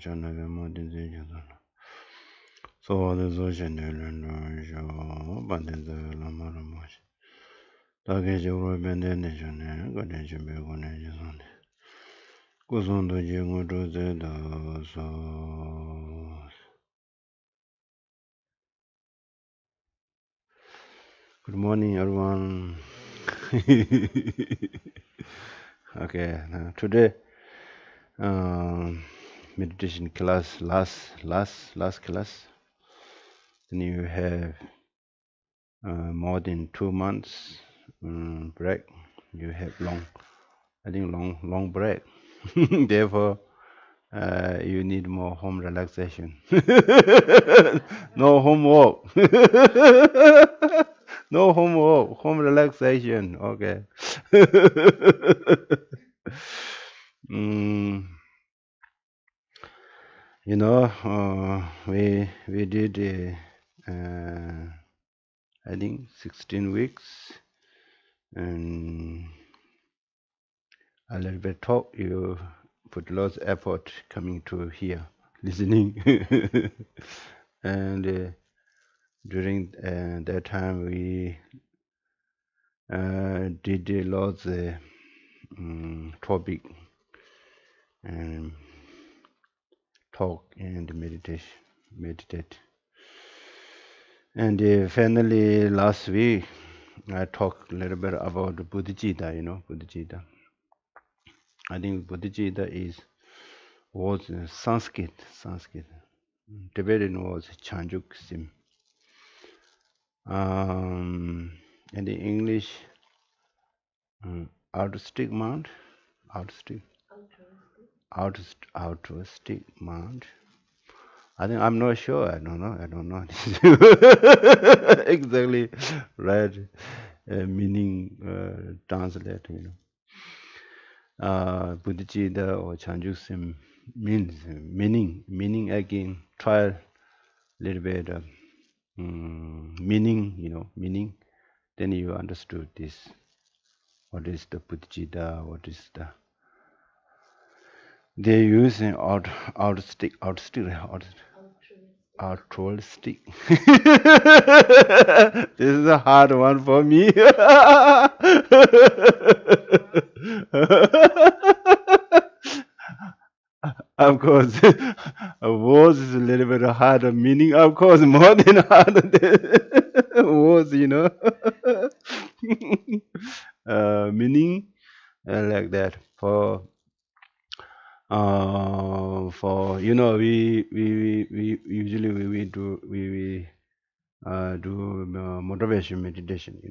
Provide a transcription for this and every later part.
Chanave Modin so the Zoshan Show Bandit Lamaramosh. Take your benediction, good nature be one agent. Kusundo Jingo to the so. Good morning, everyone. Okay, today, meditation class, last class. Then you have more than 2 months break. You have long break. Therefore, you need more home relaxation. No homework. No homework. Home relaxation. Okay. Mm, we did I think 16 weeks and a little bit talk. You put lots of effort coming to here, listening, and during that time we did lots of topic and talk and meditate. And finally, last week I talked a little bit about Bodhicitta. Bodhicitta. I think Bodhicitta was Sanskrit. Tibetan was Chanjuk Sim. And in English, altruistic mount, altruistic mount. I think I'm not sure. I don't know exactly right meaning translate. Bodhicitta or Chanjuk Sim means meaning again. Try a little bit meaning. Then you understood this. What is the Bodhicitta? What is the they use an altruistic. This is a hard one for me. Of course, words is a little bit harder meaning. Of course, more than harder than words. Meaning like that for we usually do motivation meditation,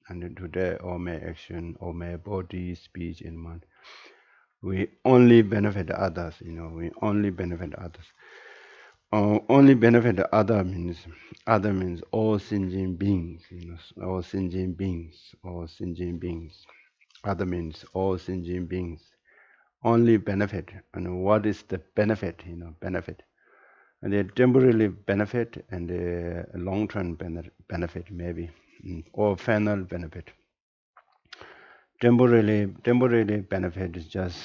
and then today all my action, all my body, speech, and mind, we only benefit others. We only benefit others. Only benefit the other means all sentient beings. All sentient beings, all sentient beings. Other means all sentient beings only benefit. And what is the benefit? Benefit. And they temporarily benefit and a long-term benefit maybe, or final benefit. Temporarily benefit is just,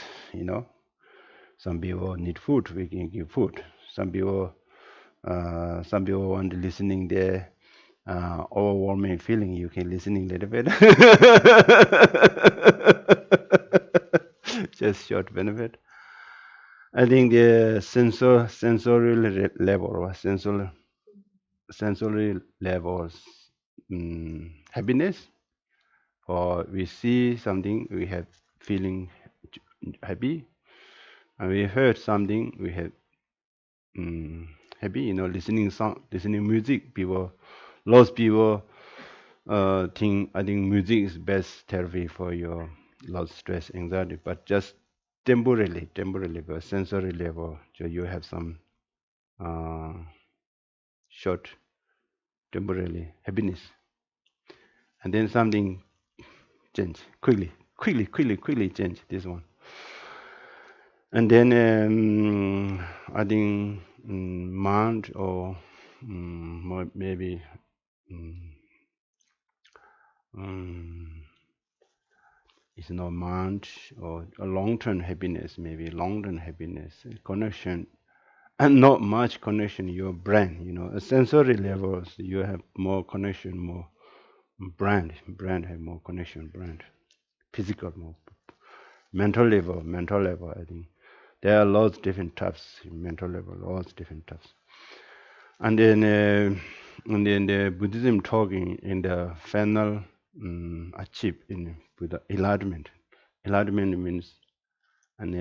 some people need food, we can give food. Some people want listening there, overwhelming feeling, you can listening a little bit. Just short benefit. I think the sensory level, sensory levels, happiness, or we see something, we have feeling happy, and we heard something, we have happy. Listening song, listening music. Lots of people I think music is best therapy for your lots of stress, anxiety, but just temporarily, but sensory level, so you have some uh, short, temporarily happiness, and then something change quickly change this one, and then I think mind or maybe it's not mind or a long-term happiness, maybe long-term happiness connection and not much connection in your brain. At sensory levels, you have more connection, more brain have more connection, brain, physical more, mental level. I think there are lots different types in mental level, lots different types. And then the Buddhism talking in the final achieve in Buddha enlightenment. Enlightenment means and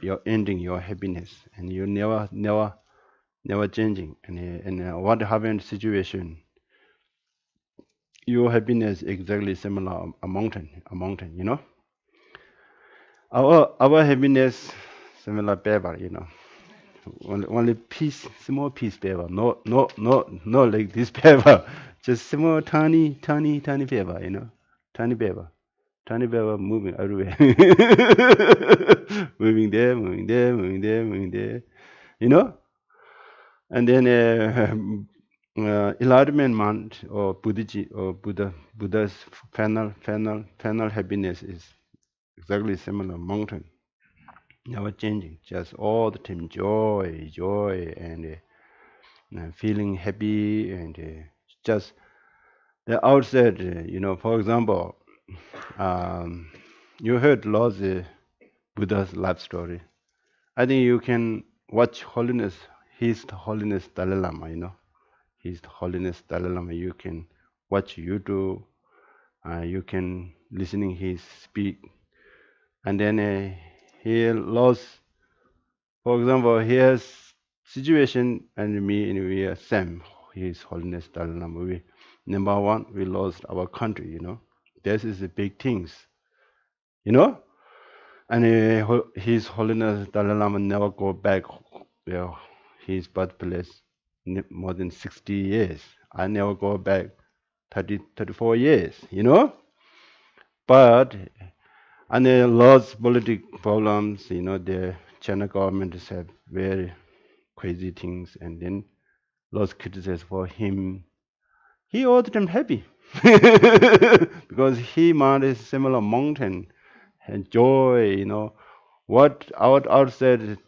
you're ending your happiness, and you never changing. And what happened situation, your happiness exactly similar a mountain. Our happiness similar paper. Only piece, small piece paper, no like this paper, just small tiny paper. Tiny paper moving everywhere, moving there, you know. And then enlightenment month or Buddha's final happiness is exactly similar mountain, never changing, just all the time joy, and feeling happy, and just the outside. For example, um, you heard lots of Buddha's life story. I think you can watch Holiness, His Holiness Dalai Lama. His Holiness Dalai Lama. You can watch YouTube. You can listening his speak, and then he lost. For example, he has situation, and me and we are same. His Holiness Dalai Lama. Number one, we lost our country. This is the big things. You know, and His Holiness Dalai Lama never go back where his birthplace more than 60 years. I never go back 34 years. But and lots political problems. The China government have very crazy things, and then lots criticism for him. He all the time happy because he man is similar mountain and joy. What outside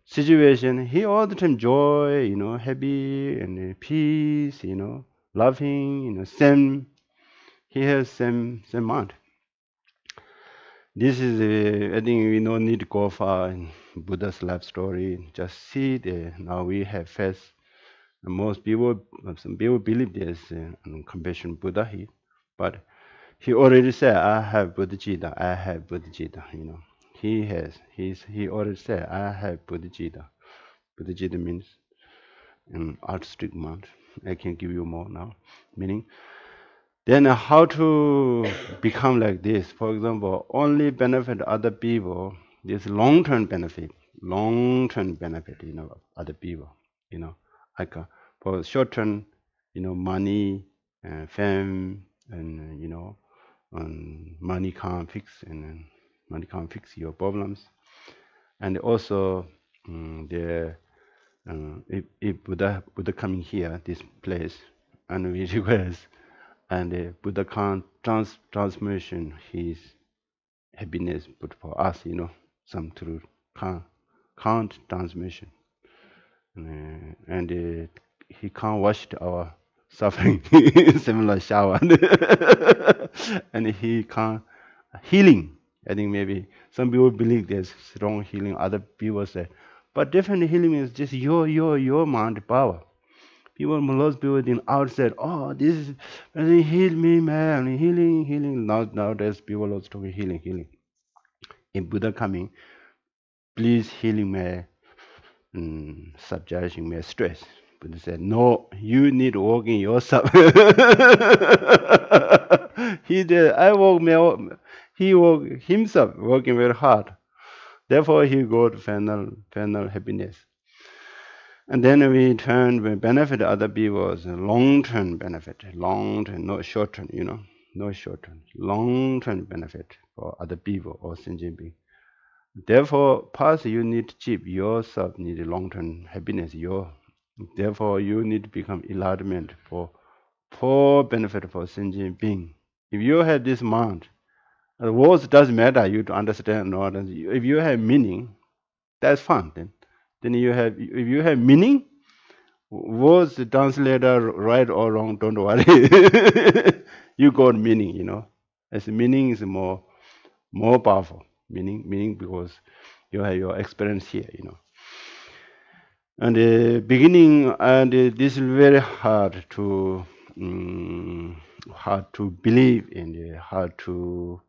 situation, he all the time joy. Happy and peace. Laughing. Same. He has same mind. This is, I think we don't need to go far in Buddha's life story. Just see now we have faith. And some people believe there's compassion Buddha here, but he already said, "I have Bodhicitta. I have Bodhicitta." He already said, "I have Bodhicitta." Bodhicitta means artistic mind. I can give you more now, meaning. Then how to become like this? For example, only benefit other people. This long-term benefit, other people. Like for short-term, money and fame, and money can't fix, and money can't fix your problems. And also, the if Buddha coming here, this place, and we request, and Buddha can't transmission his happiness, but for us, some truth can't transmission, and he can't wash our suffering, similar shower, and he can't healing. I think maybe some people believe there's strong healing. Other people say, but definitely healing is just your mind power. Most people think outside, oh, this is heal me, man, healing. Nowadays, people also talking healing. In Buddha coming, please healing my subjugation, my stress. Buddha said, no, you need working yourself. He did. He work himself, working very hard. Therefore, he got final happiness. And then we benefit other people, long-term benefit, long-term, not short-term, no short-term, long-term benefit for other people or sentient being. Therefore, first you need to achieve yourself need long-term happiness. Therefore, you need to become enlightenment for benefit for sentient being. If you have this mind, the words doesn't matter you to understand or not. If you have meaning, that's fine then. Then you have, if you have meaning, was the translator right or wrong? Don't worry. You got meaning, As meaning is more powerful. Meaning because you have your experience here. And the beginning, and this is very hard to believe in, hard to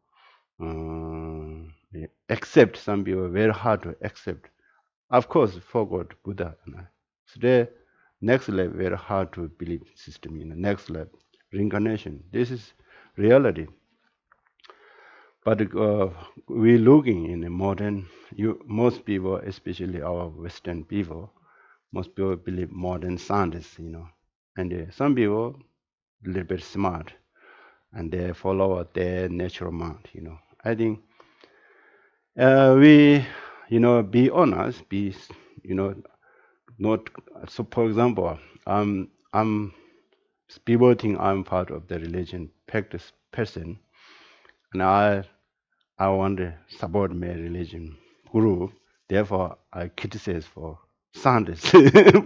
accept. Some people very hard to accept. Of course, forgot Buddha. Today, next level very hard to believe system. Next level reincarnation. This is reality. But we looking in the modern. Most people, especially our Western people, most people believe modern science. And some people a little bit smart and they follow their natural mind. I think we, be honest, not. So, for example, I'm people think I'm part of the religion practice person, and I want to support my religion group. Therefore, I criticize for science,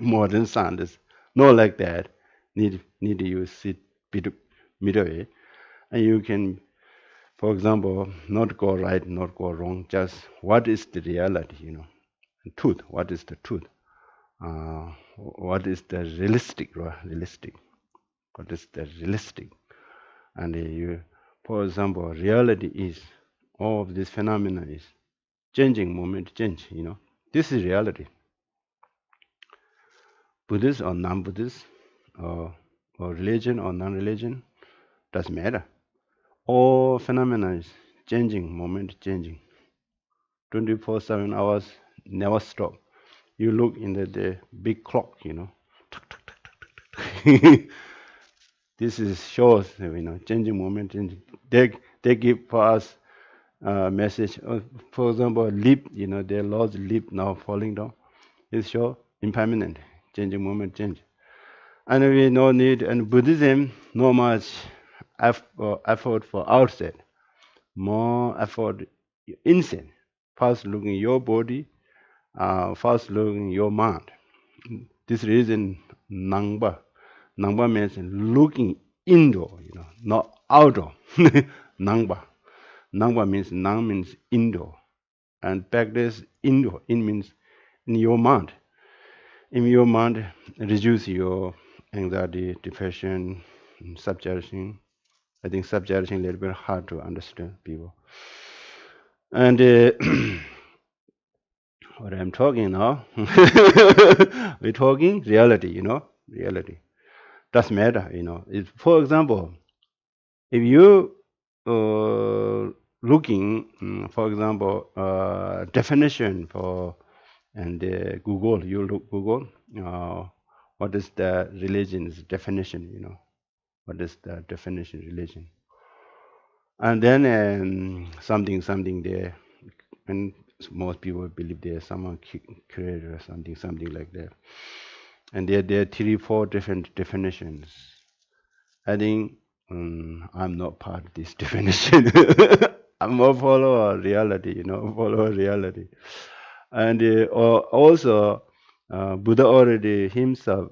modern science. Not like that. Need you sit middle way, and you can, for example, not go right, not go wrong. Just what is the reality? Truth. What is the truth? What is the realistic? Realistic. What is the realistic? And for example, reality is all of this phenomena is changing moment change. This is reality. Buddhist or non-Buddhist, or religion or non-religion, doesn't matter. All phenomena is changing moment changing. 24/7 hours never stop. You look in the big clock. This is shows, changing moment changing. They give for us message. For example, leaf, they lost leaf now falling down. It show impermanent, changing moment change. And we no need, and Buddhism, no much effort for outside, more effort inside. First looking your body, first looking your mind. This reason Nangba. Nangba means looking indoor, not outdoor. Nangba. Nangba means Nang means indoor. And practice indoor. In means in your mind. In your mind, reduce your anxiety, depression, subjection. I think subjection a little bit hard to understand people. And what I'm talking now, we're talking reality, reality. Doesn't matter, for example, if you looking, for example, definition for, and Google, you look Google, what is the religion's definition, what is the definition religion? And then something there, and most people believe there's someone created or something like that. And there are 3-4 different definitions. I think I'm not part of this definition. I'm more follower reality, follow reality. And also, Buddha already himself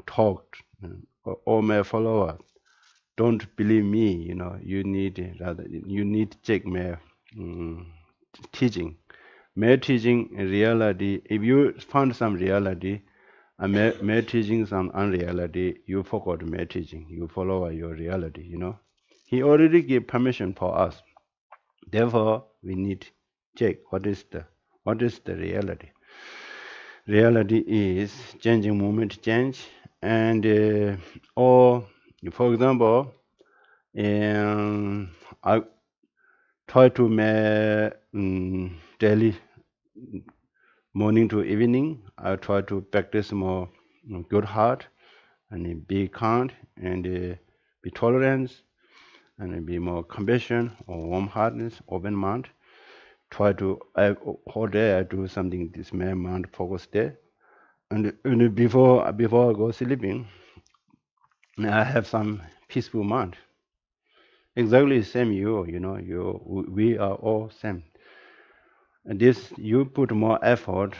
talked, all my followers, don't believe me, you need to check my teaching. My teaching reality, if you found some reality, and my teaching some unreality, you forgot my teaching, you follow your reality. He already gave permission for us. Therefore, we need to check what is the reality. Reality is changing moment change, and or for example, I try to make daily morning to evening. I try to practice more good heart and be kind and be tolerant and be more compassion or warm heartedness, open mind. Try to whole day I do something this my mind focus there. And before I go sleeping, I have some peaceful mind. Exactly same we are all same. And this you put more effort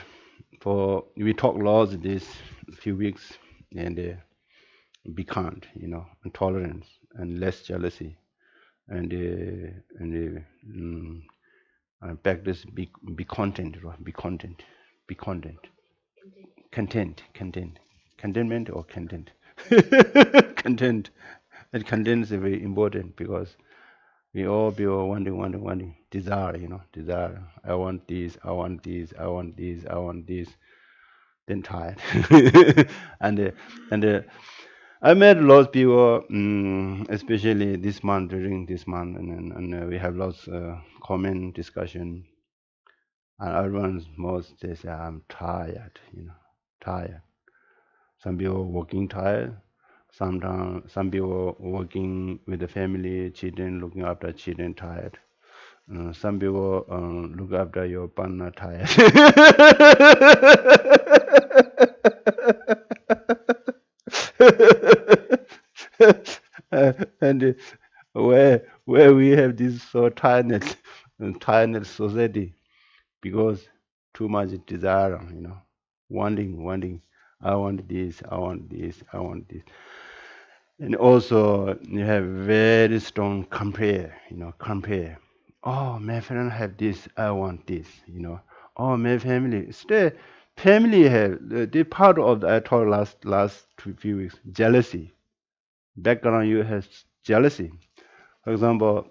for we talk laws this few weeks, and be kind, and tolerance and less jealousy, and practice be content, right? Be content, contentment or content, content. And content is very important because we all be all wanting, desire, desire. I want this, I want this, I want this, I want this. Then tired, and I met lots of people, especially this month during this month, and we have lots comment discussion, and everyone's most they say I'm tired, tired. Some people working tired. Sometimes some people working with the family, children, looking after children tired. Some people look after your partner tired. And where we have this so tiredness society because too much desire, wanting. I want this, I want this, I want this. And also you have very strong compare. Oh, my friend have this, I want this. Oh, my family, stay. Family have the part of I told last few weeks, jealousy. Background you have jealousy. For example,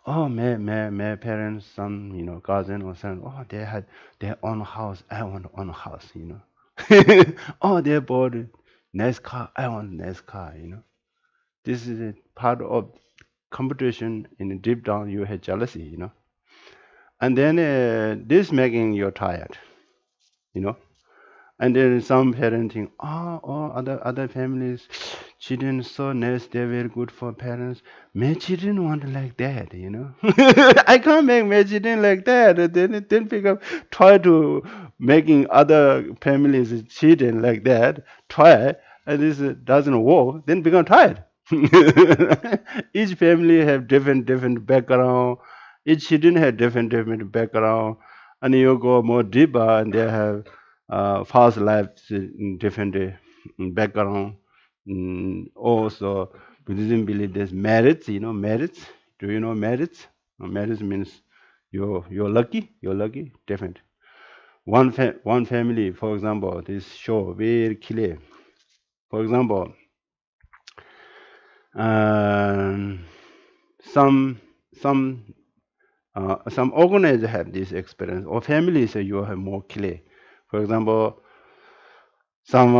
oh, my parents, some, cousin or son, oh, they had their own house. I want own house. Oh, they bought nice car. I want nice car. This is a part of competition. In deep down, you have jealousy. And then this making you tired. You know. And then some parenting, other families, children so nice, they're very good for parents. My children want like that. I can't make my children like that. Then become try to making other families children like that. Try, and this doesn't work. Then become tired. Each family have different background. Each children have different background, and you go more deeper, and they have past lives in different background. Also, Buddhism believe there's merits. Merits. Do you know merits? Merits means you're lucky. You're lucky. Different. One family, for example, this show very clear. For example, um, some some some organizers have this experience, or families you have more clear. For example, some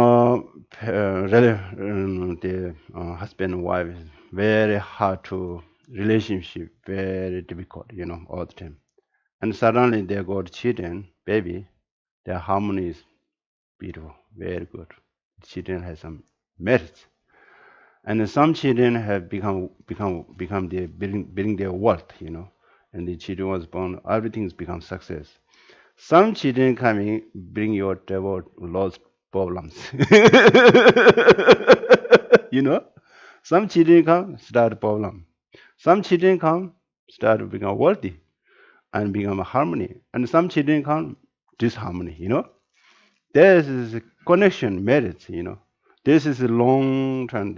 the husband and wife is very hard to relationship, very difficult, all the time. And suddenly they got children, baby, their harmony is beautiful, very good. Children have some merits. And some children have become their building their wealth. And the children was born, everything's become success. Some children coming bring your devil lost problems. you know, some children come start problem. Some children come start to become wealthy and become a harmony, and some children come disharmony. There is a connection marriage. This is a long term.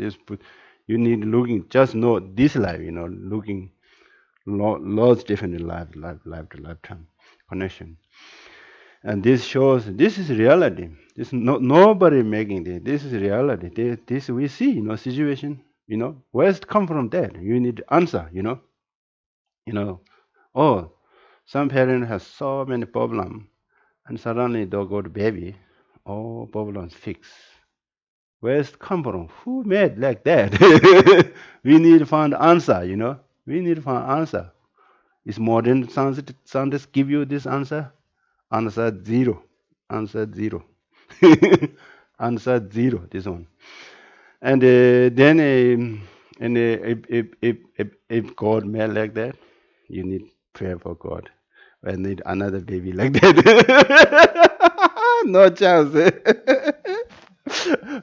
You need looking just know this life. Looking lots different life to lifetime connection. And this shows this is reality. This nobody making this. This is reality. This we see, situation. Where's it come from that? You need to answer. You know. Oh, some parent has so many problem, and suddenly they go to baby. All problems fixed. Where's it come from? Who made like that? We need to find answer. We need to find answer. Is modern scientists give you this answer? Answer zero. Answer zero. Answer zero. This one. And then, and if God made like that, you need prayer for God. I need another baby like that. No chance.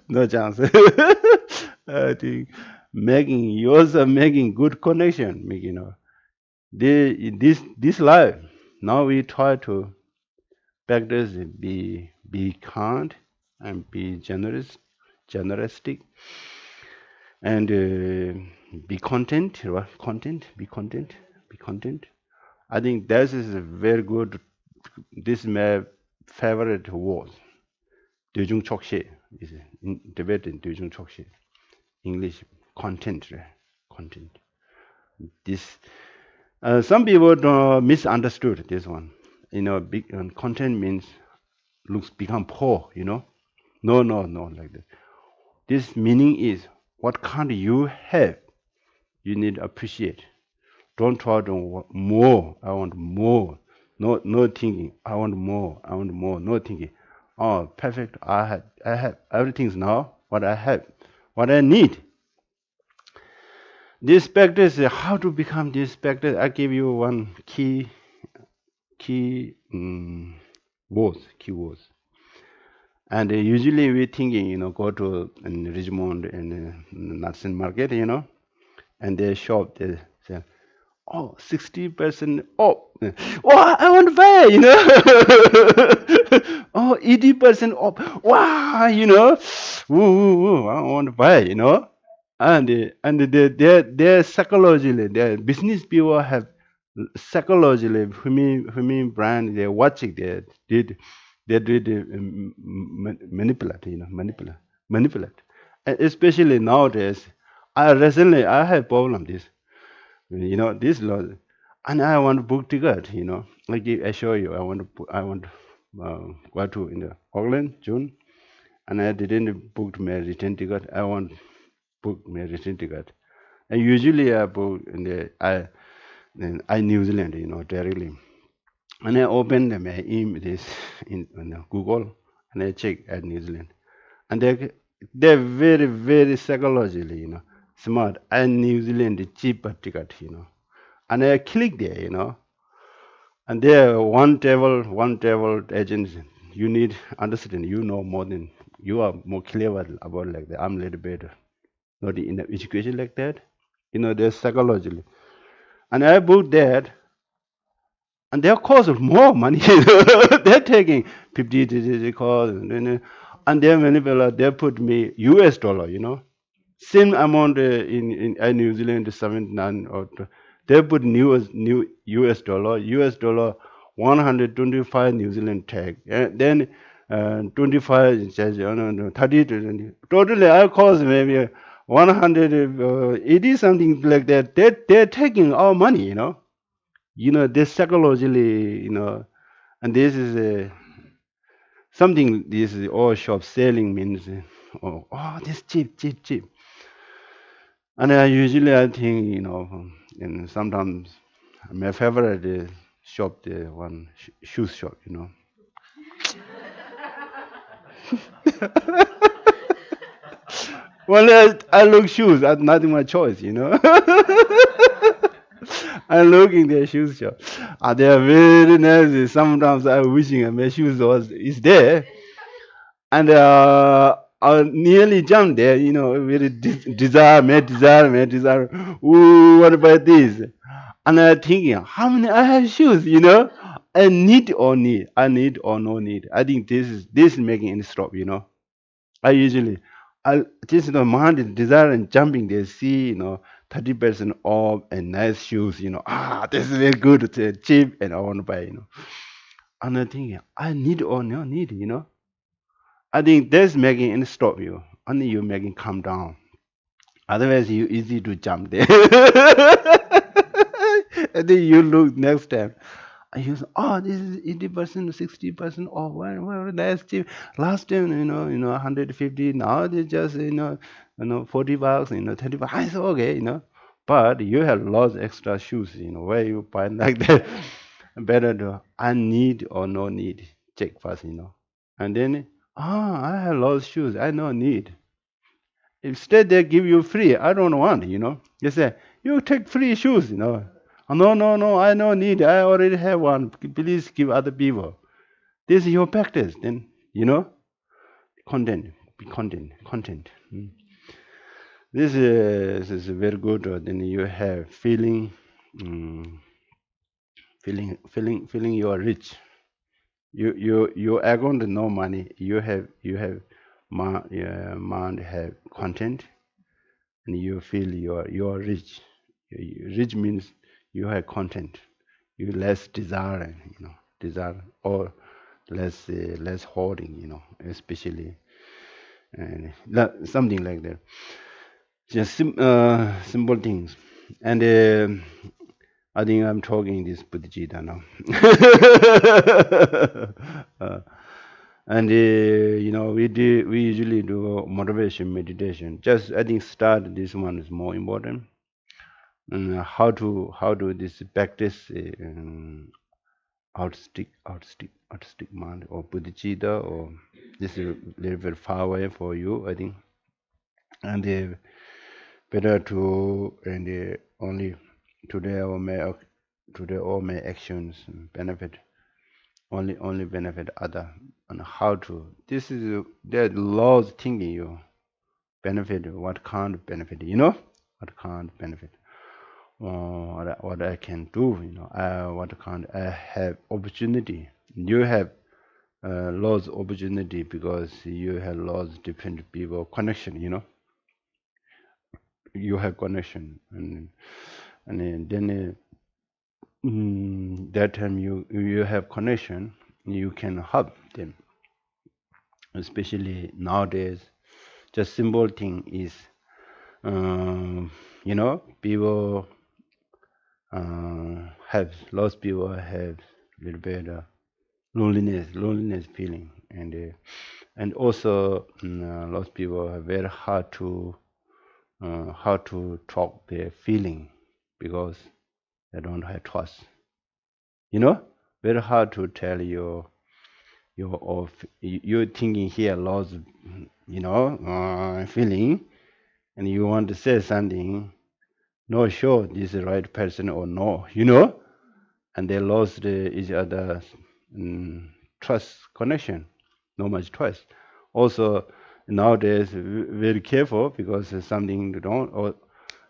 No chance. I think making yourself making good connection, this life. Now we try to practice be kind and be generously, and be content, right? Be content. I think this is a very good. This is my favorite word. 대중촉시 is in debate in 대중촉시. English content, right? Content. This some people misunderstood this one. Big content means looks become poor. No, like that. This meaning is what kind you have, you need to appreciate. Don't try to want more. I want more. No thinking. I want more. I want more. No thinking. Oh, perfect. I have everything's now. What I have, what I need. This practice, how to become this practice. I give you one key words, keywords. And usually we thinking, go to Richmond and Natsan market, and they shop. They say, oh, 60% off. Wow, I want to buy, Oh, 80% off. Wow, woo, woo, woo, I want to buy, And they're psychologically, their business people have psychologically, Humi brand, they're watching, they did manipulate, manipulate. And especially nowadays, I have problem this. This law, and I want to book ticket. I show you. I want to go to in the Auckland June, and I didn't book my return ticket. I want book my return ticket. And usually I book in the I New Zealand, directly. And I open my email this in Google, and I check at New Zealand, and they're very very psychologically, smart. And New Zealand is cheaper ticket, and I click there, and there one travel agent. You need understand. You know more than you are more clever about like that. I'm a little bit not in the education like that. There's psychologically, and I booked that, and they cost more money. They're taking 50 cost, and they're manipulating. They put me US dollar, same amount in New Zealand 79 or they put new US dollar 125 New Zealand tag, and then 25 says, no, 30 to 20. Totally I cost maybe 180 something like that. They're taking our money, this psychologically, and this is something. This is all shop selling means, this cheap. And I think, and sometimes my favorite shop, the one shoes shop, Well, I look shoes, that's nothing my choice, I look in their shoes shop. They are very nice. Sometimes I wishing my shoes was is there, and I nearly jumped there. Very desire. Ooh, what about this? And I thinking, how many I have shoes? I need or need, I need or no need. I think this is making any stop. I usually, this mind is desire and jumping. They see 30% off and nice shoes. This is very good, it's cheap, and I want to buy. And I think I need or no need. I think that's making any stop you. Only you making calm down. Otherwise, you easy to jump there. And then you look next time. And you say, oh, this is 80%, 60% off. Well, that's cheap. Last time, 150. Now they just, 40 bucks, 30 bucks. I said, okay, But you have lost extra shoes, where you find like that. Better to, I need or no need. Check first, And then, I have lost shoes. I no need. Instead, they give you free. I don't want, They say, you take free shoes, "Oh, no, I no need. I already have one. Please give other people. This is your practice. Then, content, be content. This is very good. Then you have feeling, feeling you are rich. You are going to no money. You have mind have content, and you feel you're rich. Rich means you have content. You less desire, desire or less hoarding, especially something like that. Just simple things, and I think I'm talking this Bodhicitta now. uh, and we usually do motivation meditation. Just I think start this one is more important. And how to this practice artistic mind or Bodhicitta, or this is a little bit far away for you, I think. And better to and only today or may today all my actions benefit only benefit other, and how to this is there laws thinking you benefit what can't benefit, what can't benefit, what I can do, what can't I have opportunity. You have lost opportunity because you have lost different people connection, you have connection, and then that time you have connection, you can help them, especially nowadays. Just simple thing is people have lost people have a little bit loneliness feeling, and also lost people are very hard to how to talk their feeling because they don't have trust, you know very hard to tell your of you're thinking here lost, feeling, and you want to say something, not sure this is the right person or no, and they lost each other's trust connection, no much trust. Also nowadays very careful because something you don't or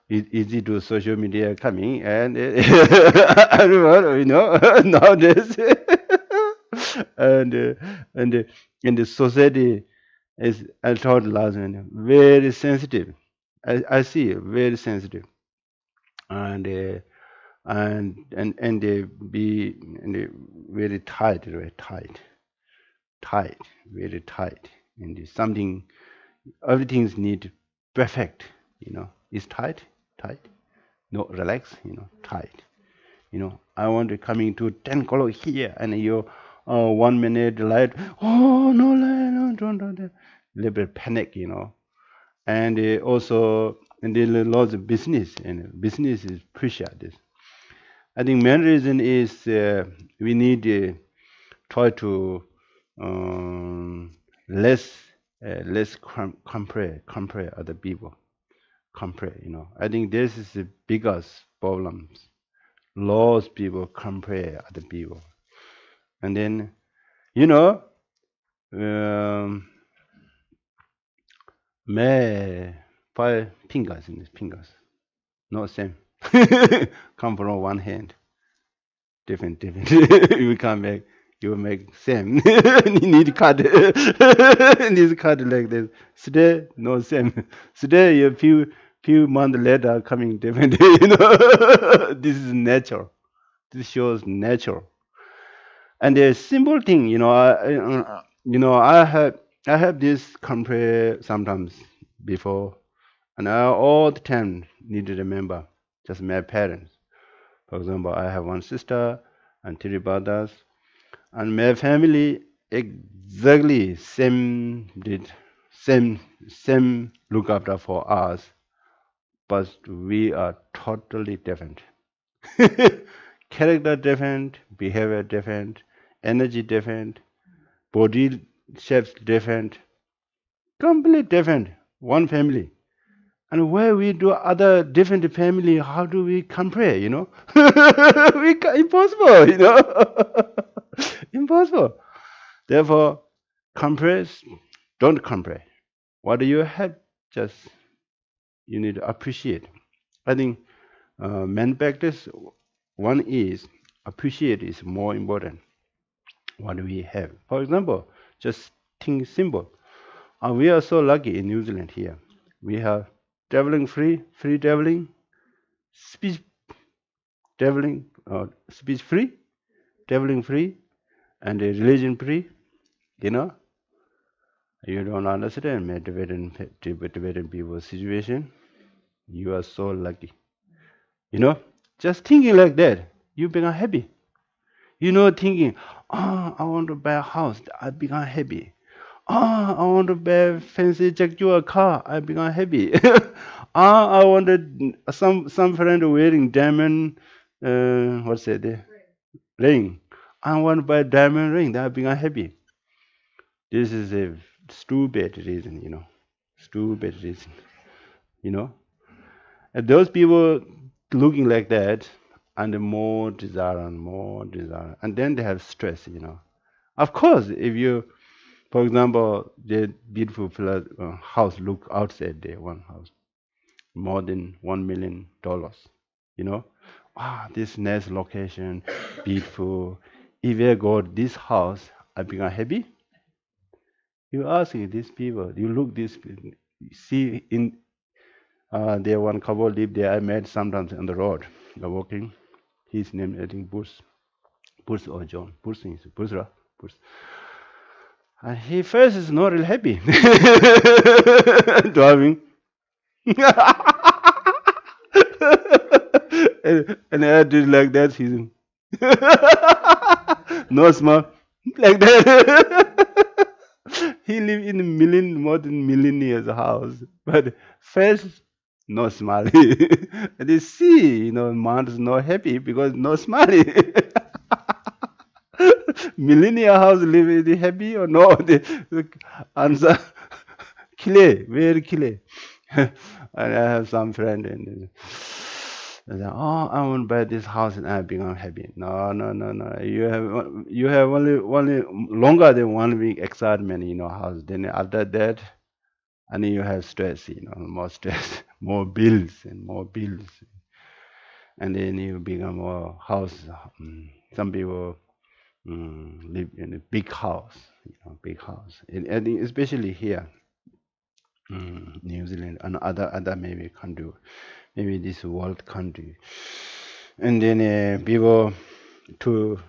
easy to social media coming, and everyone, nowadays and and and the society is, I thought last minute, very sensitive. I see very sensitive, and they be and they very tight, tight, very tight, and it's something everything's need perfect, it's tight, no relax, tight. I want to coming to 10 o'clock here, and you 1 minute light. Oh no, no, don't do that. Little bit panic, and also and they lost the business, and business is pressure. This I think main reason is we need try to less compare other people, compare. I think this is the biggest problems. Lost people compare other people, and then you know um, may five fingers in his fingers, not same. Come from one hand, different. You can't make you will make same. You need cut. Need cut like this. Today no same. Today a few months later coming different. This is natural. This shows natural. And a simple thing, I have this compare sometimes before, and I all the time need to remember just my parents. For example, I have one sister and three brothers, and my family exactly same look after for us, but we are totally different. Character different, behavior different, energy different, body shapes different, completely different. One family. And where we do other different family, how do we compare, impossible, impossible. Therefore, compare, don't compare. What do you have, just you need to appreciate. I think main practice, one is appreciate is more important. what we have. For example, just think simple. We are so lucky in New Zealand here. We have traveling free traveling, speech speech free, traveling free, and religion free. You know, you don't understand Tibetan people's situation. You are so lucky. You know, just thinking like that, you become happy. You know, thinking, oh, I want to buy a house, I become happy. Oh, I want to buy a fancy Jaguar car, I become happy. I wanted some friend wearing diamond, what's it, ring. I want to buy a diamond ring, that I become happy. This is a stupid reason, stupid reason, you know. And those people looking like that, and more desire, and then they have stress. Of course, if you, for example, the beautiful house look outside there, one house, more than $1 million. You know, this nice location, beautiful. If I got this house, I become happy. You ask these people, you look this, see in there one couple live there. I met sometimes on the road, walking. His name I think Bush or John. Bush is Bushra. Bush. And he first is not really happy driving. And I did like that. He's no smile like that. He live in a more than million years house, but first no smiley. And you see, man is not happy because no smiley. Millennial house live is happy or no? The answer clear, very clear. And I have some friend and they say, oh, I want to buy this house and I become happy. No, no, no, no. You have only longer than 1 week excitement in your house. Then after that, and you have stress, more stress, more bills and more bills, and then you become more house. Some people live in a big house, big house, and especially here, New Zealand and other maybe country, maybe this world country, and then people too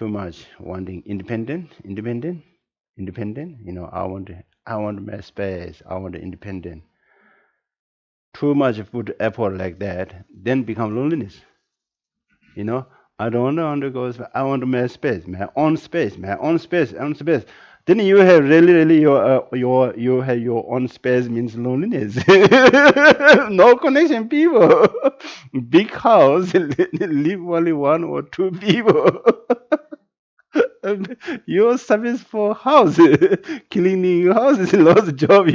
much wanting independent. I want my space. I want independent. Too much put effort like that, then become loneliness. You know, I don't want to undergo. I want my space, my own space, my own space, own space. Then you have really you have your own space means loneliness. No connection, people. Big house, live only one or two people. And your service for house, cleaning house is lost job.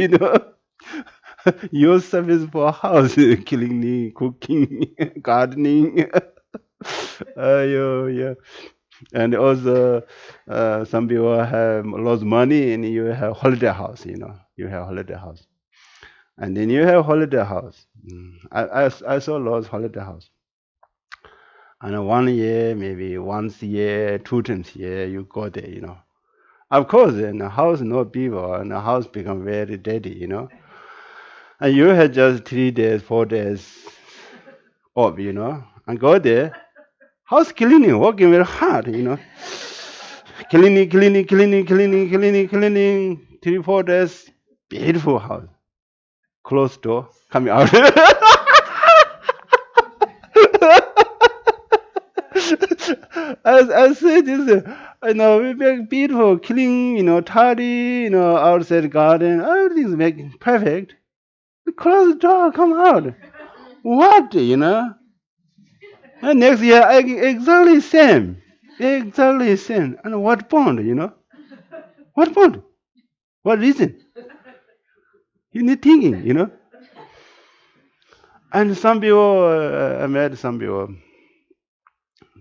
Your service for house, cleaning, cooking, gardening. Yeah. And also, some people have lost money, and you have holiday house. You have holiday house, and then you have holiday house. I saw lost holiday house, and 1 year, maybe once a year, 2 times a year, you go there. Of course, in a house, no people, and the house become very dirty. And you had just 3 days, 4 days off. And go there, house cleaning, working very hard. Cleaning, 3, 4 days, beautiful house. Closed door, coming out. I say this, we make beautiful, clean, tidy, outside garden, everything's making perfect. Close the door, come out. What, And next year, exactly same. Exactly same. And what bond? What bond? What reason? You need thinking. And some people, I met some people,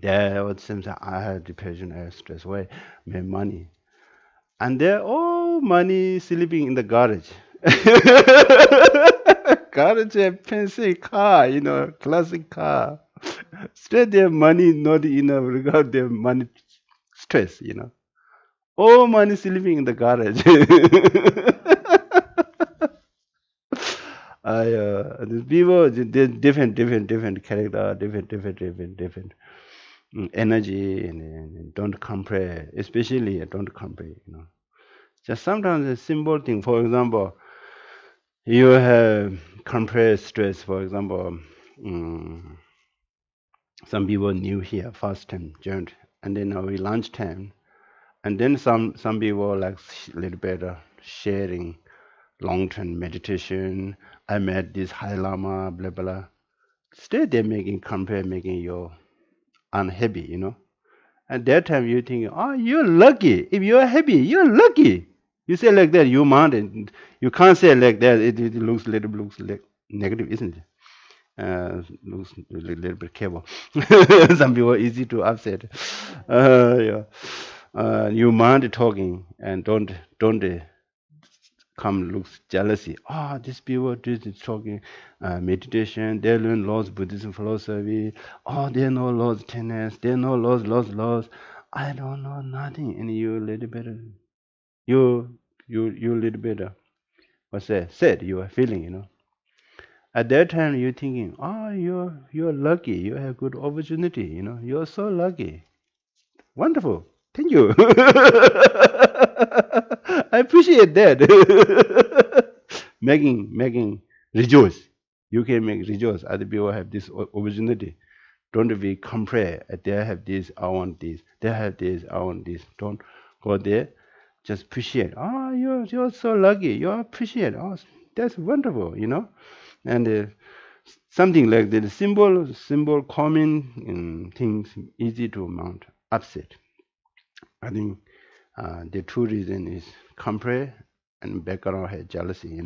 they would say, I have depression, I have stress, why? Make money. And they're all money sleeping in the garage. Garage, a fancy car, classic car. Straight their money not enough regard their money stress. All money sleeping in the garage. These people, they different character, different energy, and don't compare. Especially don't compare. Just sometimes a simple thing. For example, you have compare stress. For example, mm, some people new here, first time joined, and then we lunchtime, and then some people like a little bit sharing long-term meditation. I met this high lama, blah blah. Still, they're making compare, making you unhappy. At that time, you think, oh, you're lucky. If you're happy, you're lucky. You say like that, you mind it. You can't say like that. It looks like negative, isn't it? Looks a little bit careful. Some people are easy to upset. Yeah. You mind talking and don't come looks jealousy. Ah, these people do this talking meditation. They learn laws, Buddhism philosophy. Oh, they know laws, tenets. They know laws. I don't know nothing, and you a little bit. You a little bit. What's that? Sad. You are feeling. At that time, you're thinking, oh, you're lucky. You have good opportunity. You're so lucky. Wonderful. Thank you. I appreciate that. Making rejoice. You can make rejoice. Other people have this opportunity. Don't be compare. They have this, I want this. They have this, I want this. Don't go there. Just appreciate. Oh, you're so lucky. You appreciate. Oh, that's wonderful. And something like that. Simple, common things easy to mount upset. I think the true reason is compare and background had jealousy.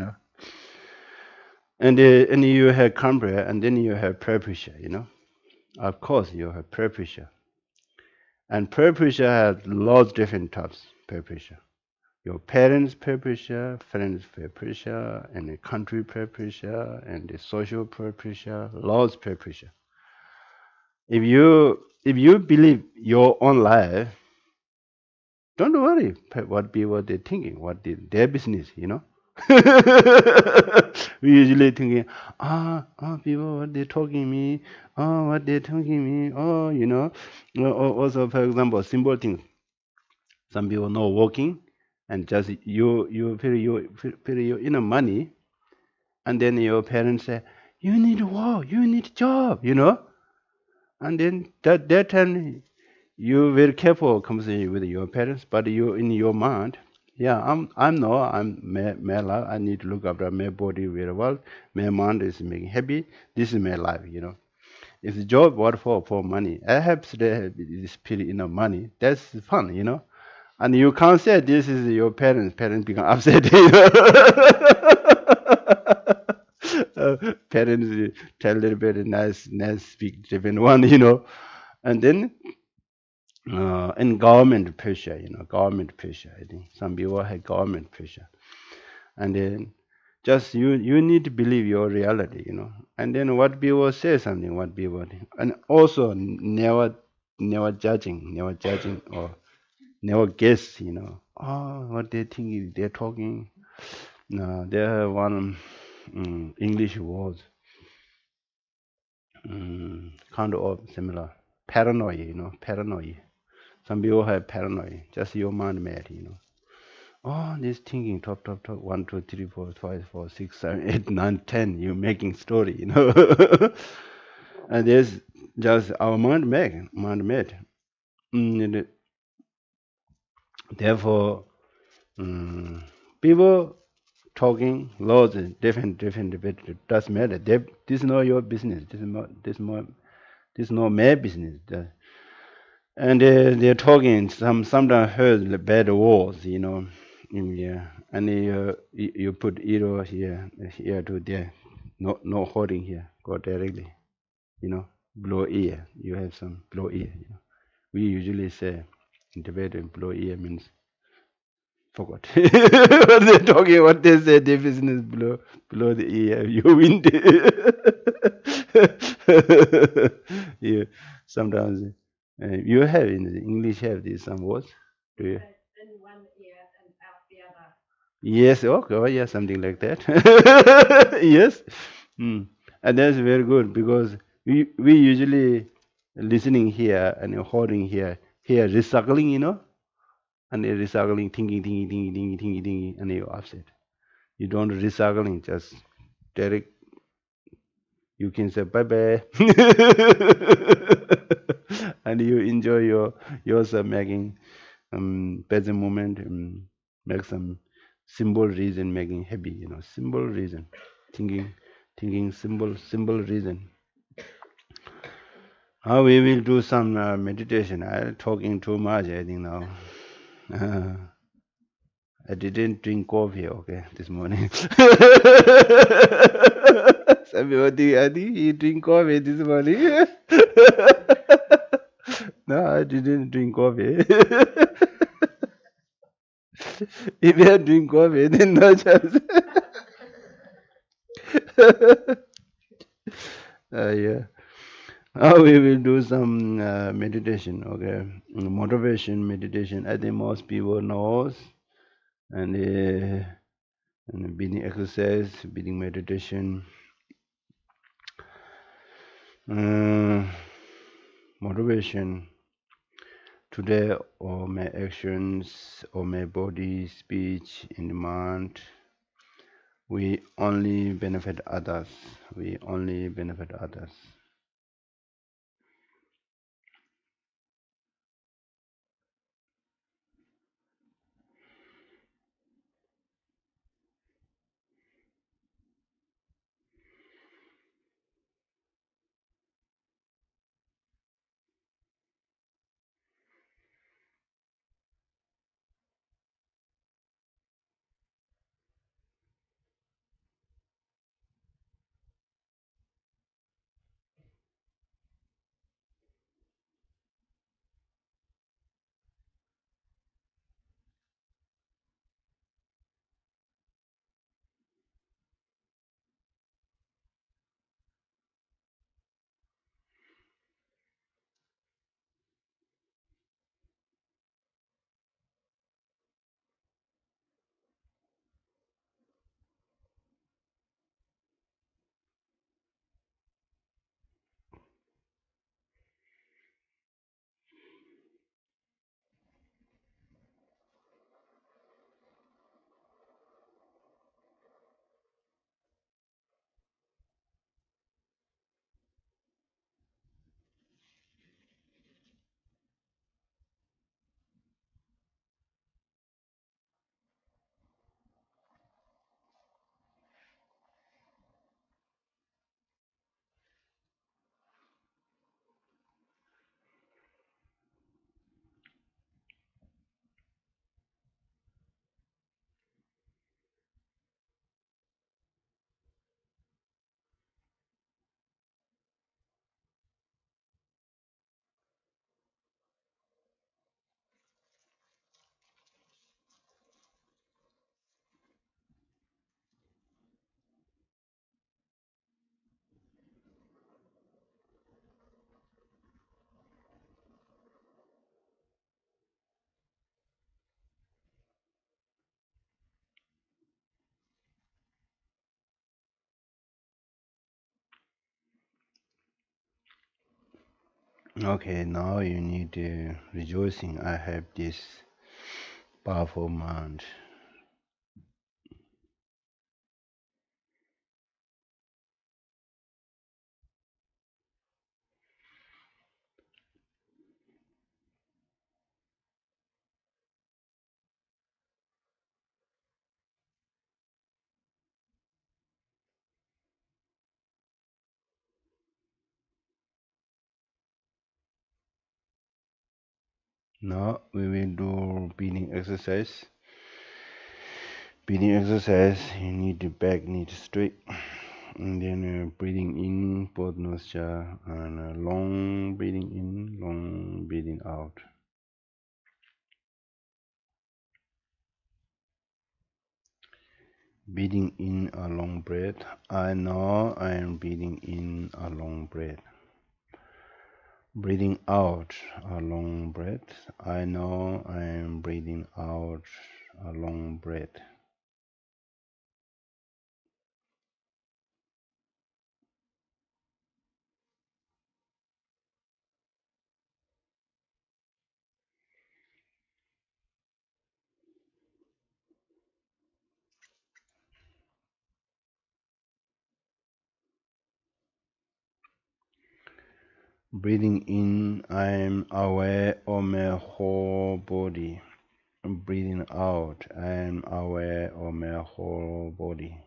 And you have compare and then you have peer pressure. Of course, you have peer pressure. And peer pressure has lots of different types peer pressure. Your parents peer pressure, friends peer pressure, and the country peer pressure, and the social peer pressure, lots peer pressure. If you believe your own life, don't worry what people they're thinking, what their business. We usually thinking, people what they talking me, what they talking me, Also, for example, simple things. Some people know working, and just you feel you money, and then your parents say you need work, you need job. And then that time you very careful conversation with your parents, but you in your mind, yeah, I'm my life. I need to look after my body very well. My mind is making happy. This is my life. It's a job what for money. I have today this period enough money. That's fun. And you can't say this is your parents. Parents become upset. Parents tell a little bit nice speak different one. And then and government pressure. Government pressure. I think some people have government pressure, and then just you need to believe your reality. And then what people say something, what people think. And also never judging or never guess. Oh, what they think they're talking. No, there are one English word, kind of similar. Paranoia. Some people have paranoia. Just your mind mad. Oh, this thinking, top, 1, 2, 3, 4, 5, 4, 6, 7, 8, 9, 10. You making story. And there's just our mind made. And therefore, mm, people talking laws is different, but it doesn't matter. This is not your business. This is not my business. And they're talking. Sometimes heard the bad words. Yeah, and you put ear here to there, no holding here. Go directly. Blow ear. You have some blow ear. We usually say in Tibetan, blow ear means forgot. What they're talking, what they say, their business blow the ear. You win. Yeah, sometimes you have in the English have these some words. Do you? Yes, okay, oh, yeah, something like that. Yes. Hmm. And that's very good because we usually listening here and holding here recycling, and they're recycling, thinking, and you're upset. You don't recycling, just direct. You can say bye bye, and you enjoy yourself making present moment, make some symbol reason making happy, symbol reason, thinking, symbol reason. How we will do some meditation. I talking too much, I think now. Uh, I didn't drink coffee, okay, this morning. Somebody, I think he drink coffee this morning. No, I didn't drink coffee. If you drink coffee, then no chance. Yeah. Now we will do some meditation, okay? Motivation meditation. I think most people knows, and breathing exercise, breathing meditation, uh, motivation. Today, all my actions, all my body, speech, in the mind, we only benefit others. We only benefit others. Okay, now you need rejoicing. I have this powerful mind. Now we will do breathing exercise. Breathing exercise, you need the back need straight. And then breathing in, both nostril, and long breathing in, long breathing out. Breathing in a long breath. I know I am breathing in a long breath. Breathing out a long breath. I know I am breathing out a long breath. Breathing in, I'm aware of my whole body. Breathing out, I'm aware of my whole body.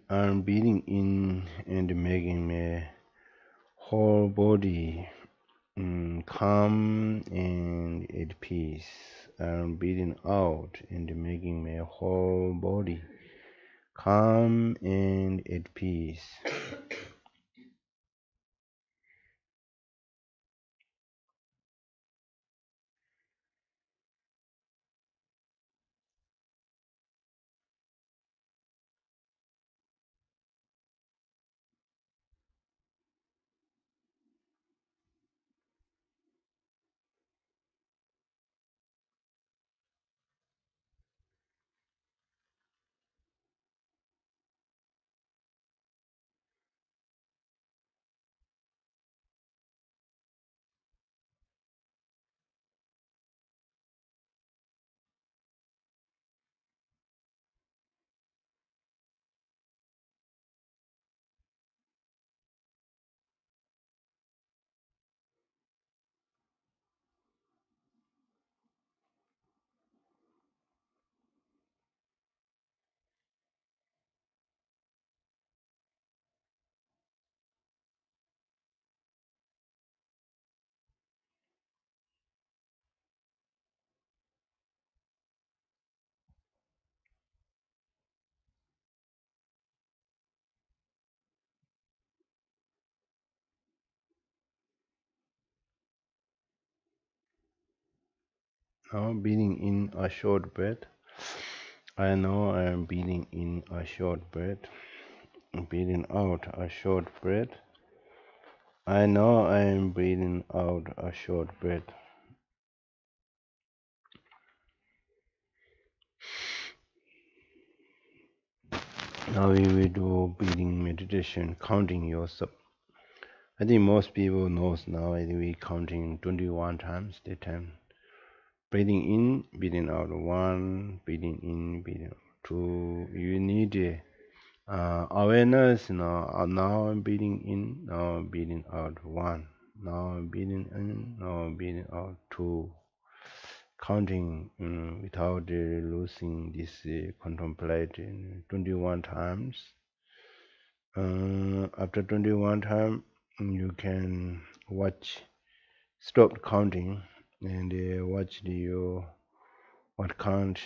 I'm breathing in and making my whole body calm and at peace. I'm breathing out and making my whole body calm and at peace. Now breathing in a short breath. I know I am breathing in a short breath. Breathing out a short breath. I know I am breathing out a short breath. Now we will do breathing meditation, counting yourself. I think most people knows now. I think we counting 21 times the time. Breathing in, breathing out. One, breathing in, breathing out. Two. You need awareness. Now I'm breathing in. Now I'm breathing out. One. Now I'm breathing in. Now I'm breathing out. Two. Counting without losing this contemplating 21 times. After 21 times, you can watch, stop counting, and watch what count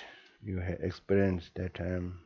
you have experienced that time.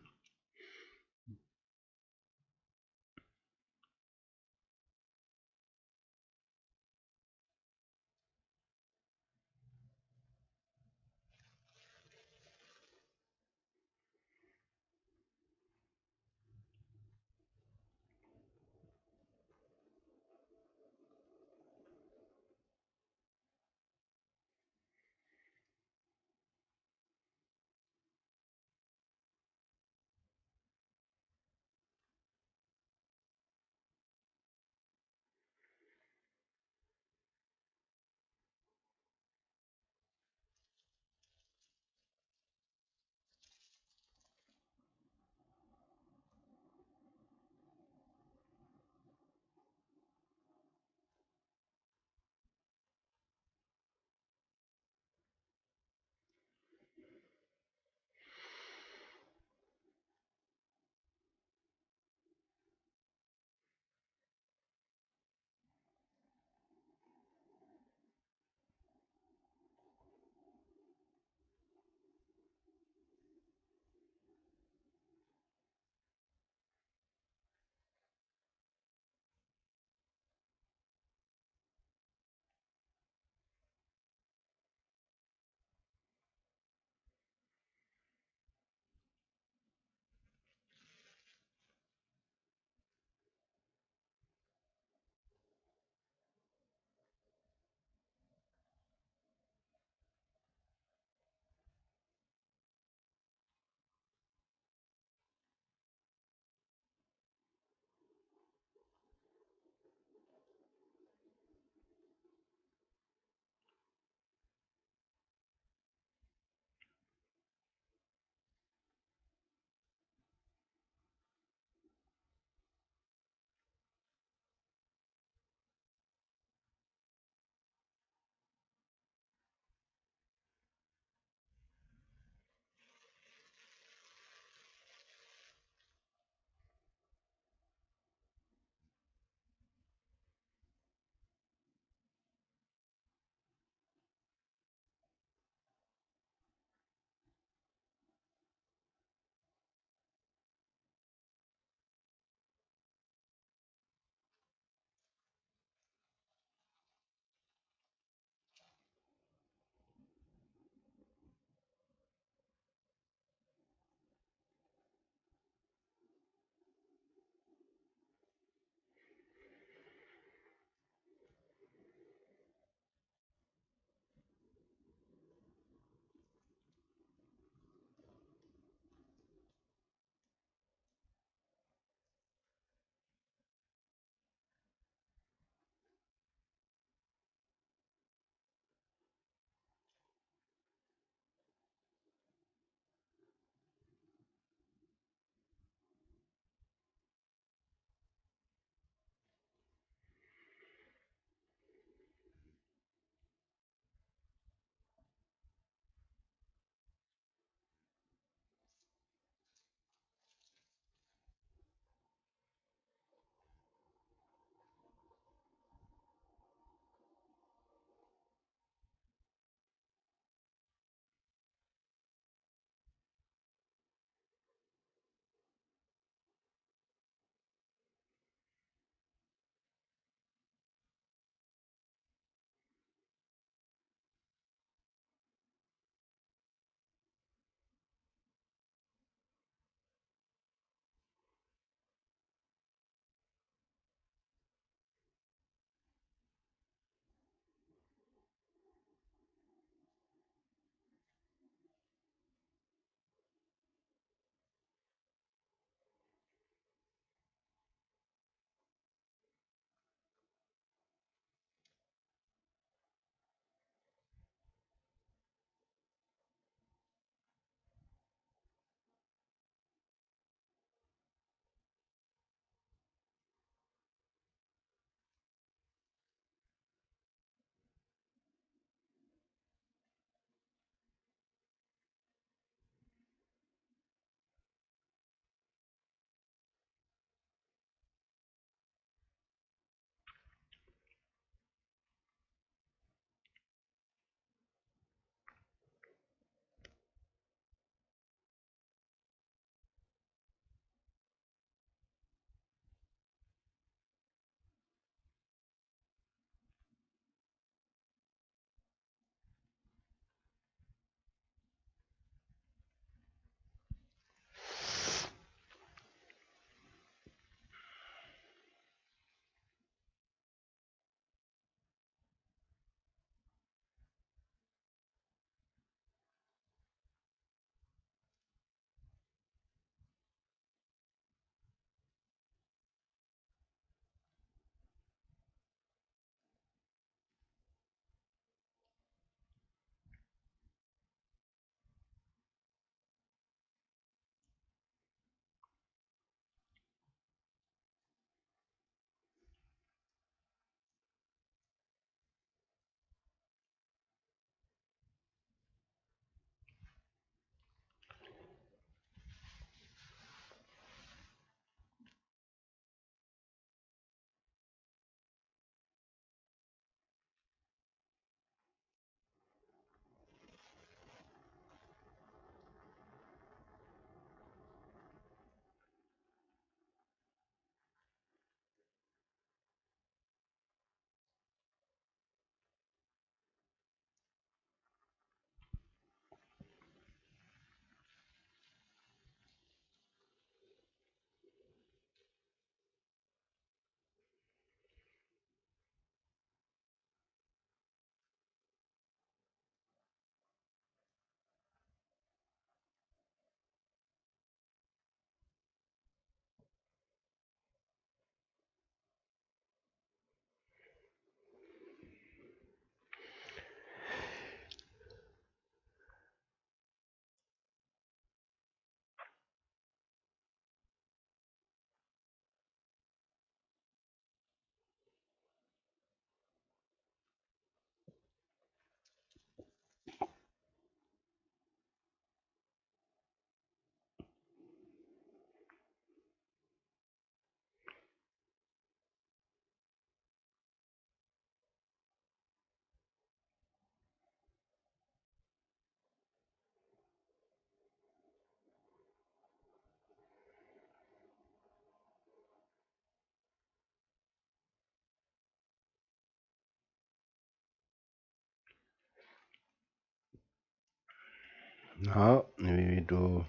Now we do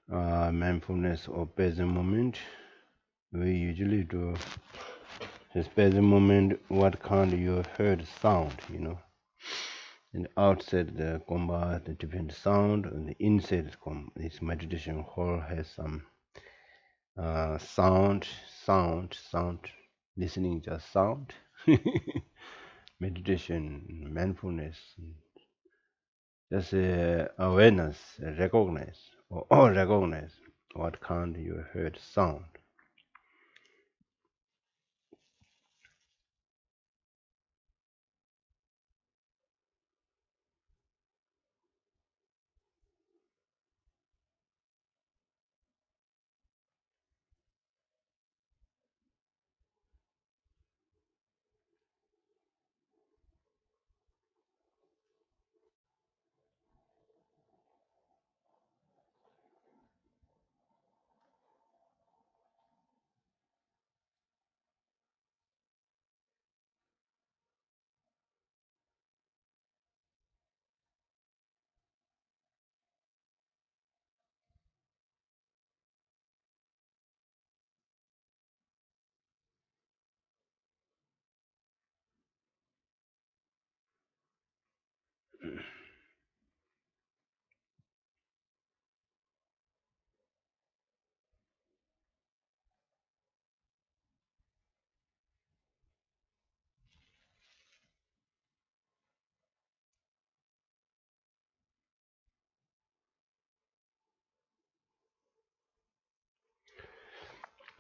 mindfulness or present moment. We usually do this present moment. What kind you heard sound, and outside the combat, the different sound, and the inside this meditation hall has some sound, listening just sound, meditation, mindfulness, just awareness, recognize or recognize what kind you heard sound.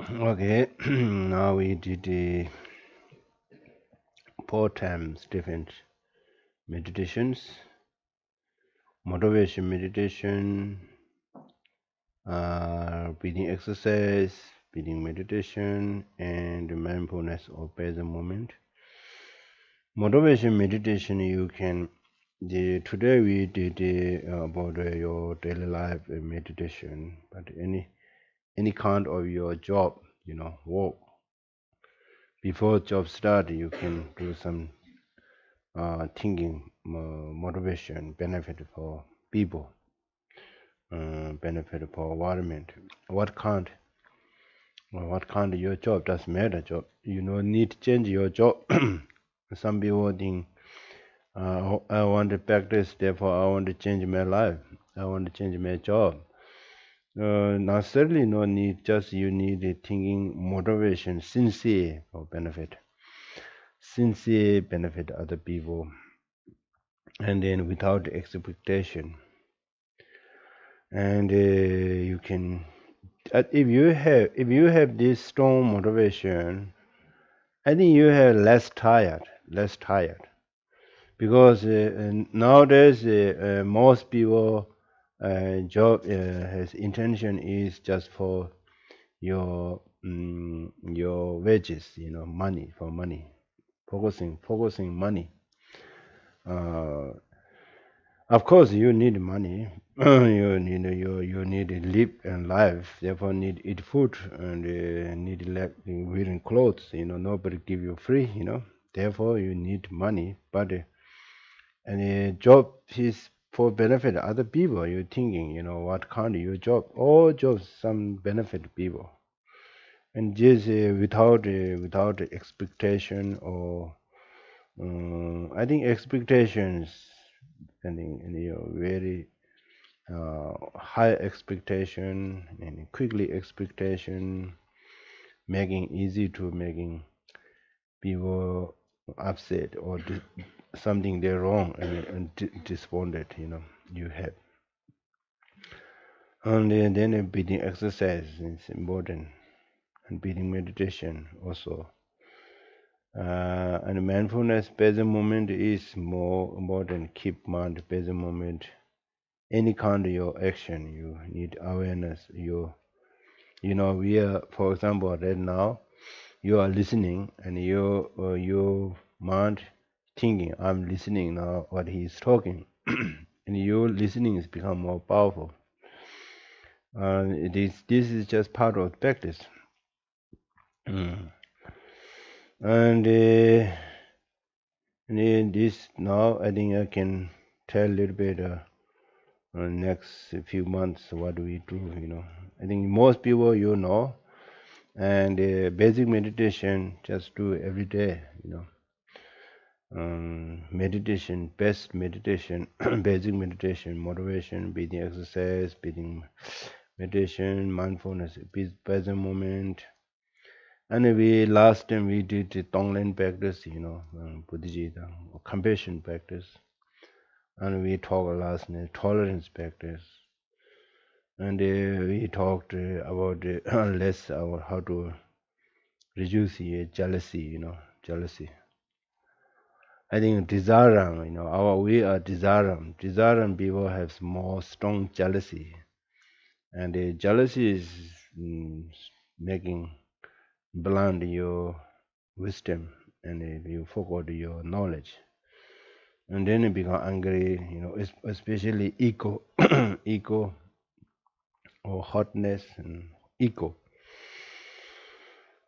Okay, now we did the 4 times different meditations, motivation meditation, breathing exercise, breathing meditation, and mindfulness or present moment. Motivation meditation, you can. Today we did about your daily life meditation, but any kind of your job, work before job start, you can do some thinking, motivation, benefit for people, benefit for environment. What kind? What kind of your job doesn't matter. Job, need to change your job. Some people think, I want to practice, therefore I want to change my life. I want to change my job. Not certainly no need. Just you need a thinking, motivation, sincere for benefit, sincere benefit other people, and then without expectation. And you can, if you have this strong motivation, I think you have less tired, because nowadays most people job has intention is just for your wages, money, for money, focusing money. Uh, of course, you need money. You need to live and life. Therefore, need eat food and need like wearing clothes. Nobody give you free. Therefore, you need money. But and a job is for benefit other people. You're thinking, what kind of your job? All jobs some benefit people, and just without expectation or I think expectations. I think very high expectation and quickly expectation, making easy to making people upset or something they're wrong and despondent. You have. And then a breathing exercise is important, and breathing meditation also. And mindfulness present moment is more important. Keep mind present moment. Any kind of your action, you need awareness. We are, for example, right now you are listening, and your mind thinking, I'm listening now what he's talking, and your listening is become more powerful. This is just part of practice. Mm. And this now I think I can tell a little bit next few months what do we do, I think most people and basic meditation just do every day, meditation, best meditation, basic meditation, motivation, breathing exercise, breathing meditation, mindfulness, present moment. And we last time we did the Tonglen practice, Buddhijita, compassion practice, and we talked last night tolerance practice, and we talked about less about how to reduce jealousy, jealousy. I think Dizaram, we are Dizaram. Dizaram people have more strong jealousy, and jealousy is making blind your wisdom, and you forgot your knowledge, and then you become angry. Especially ego, ego or hotness and ego.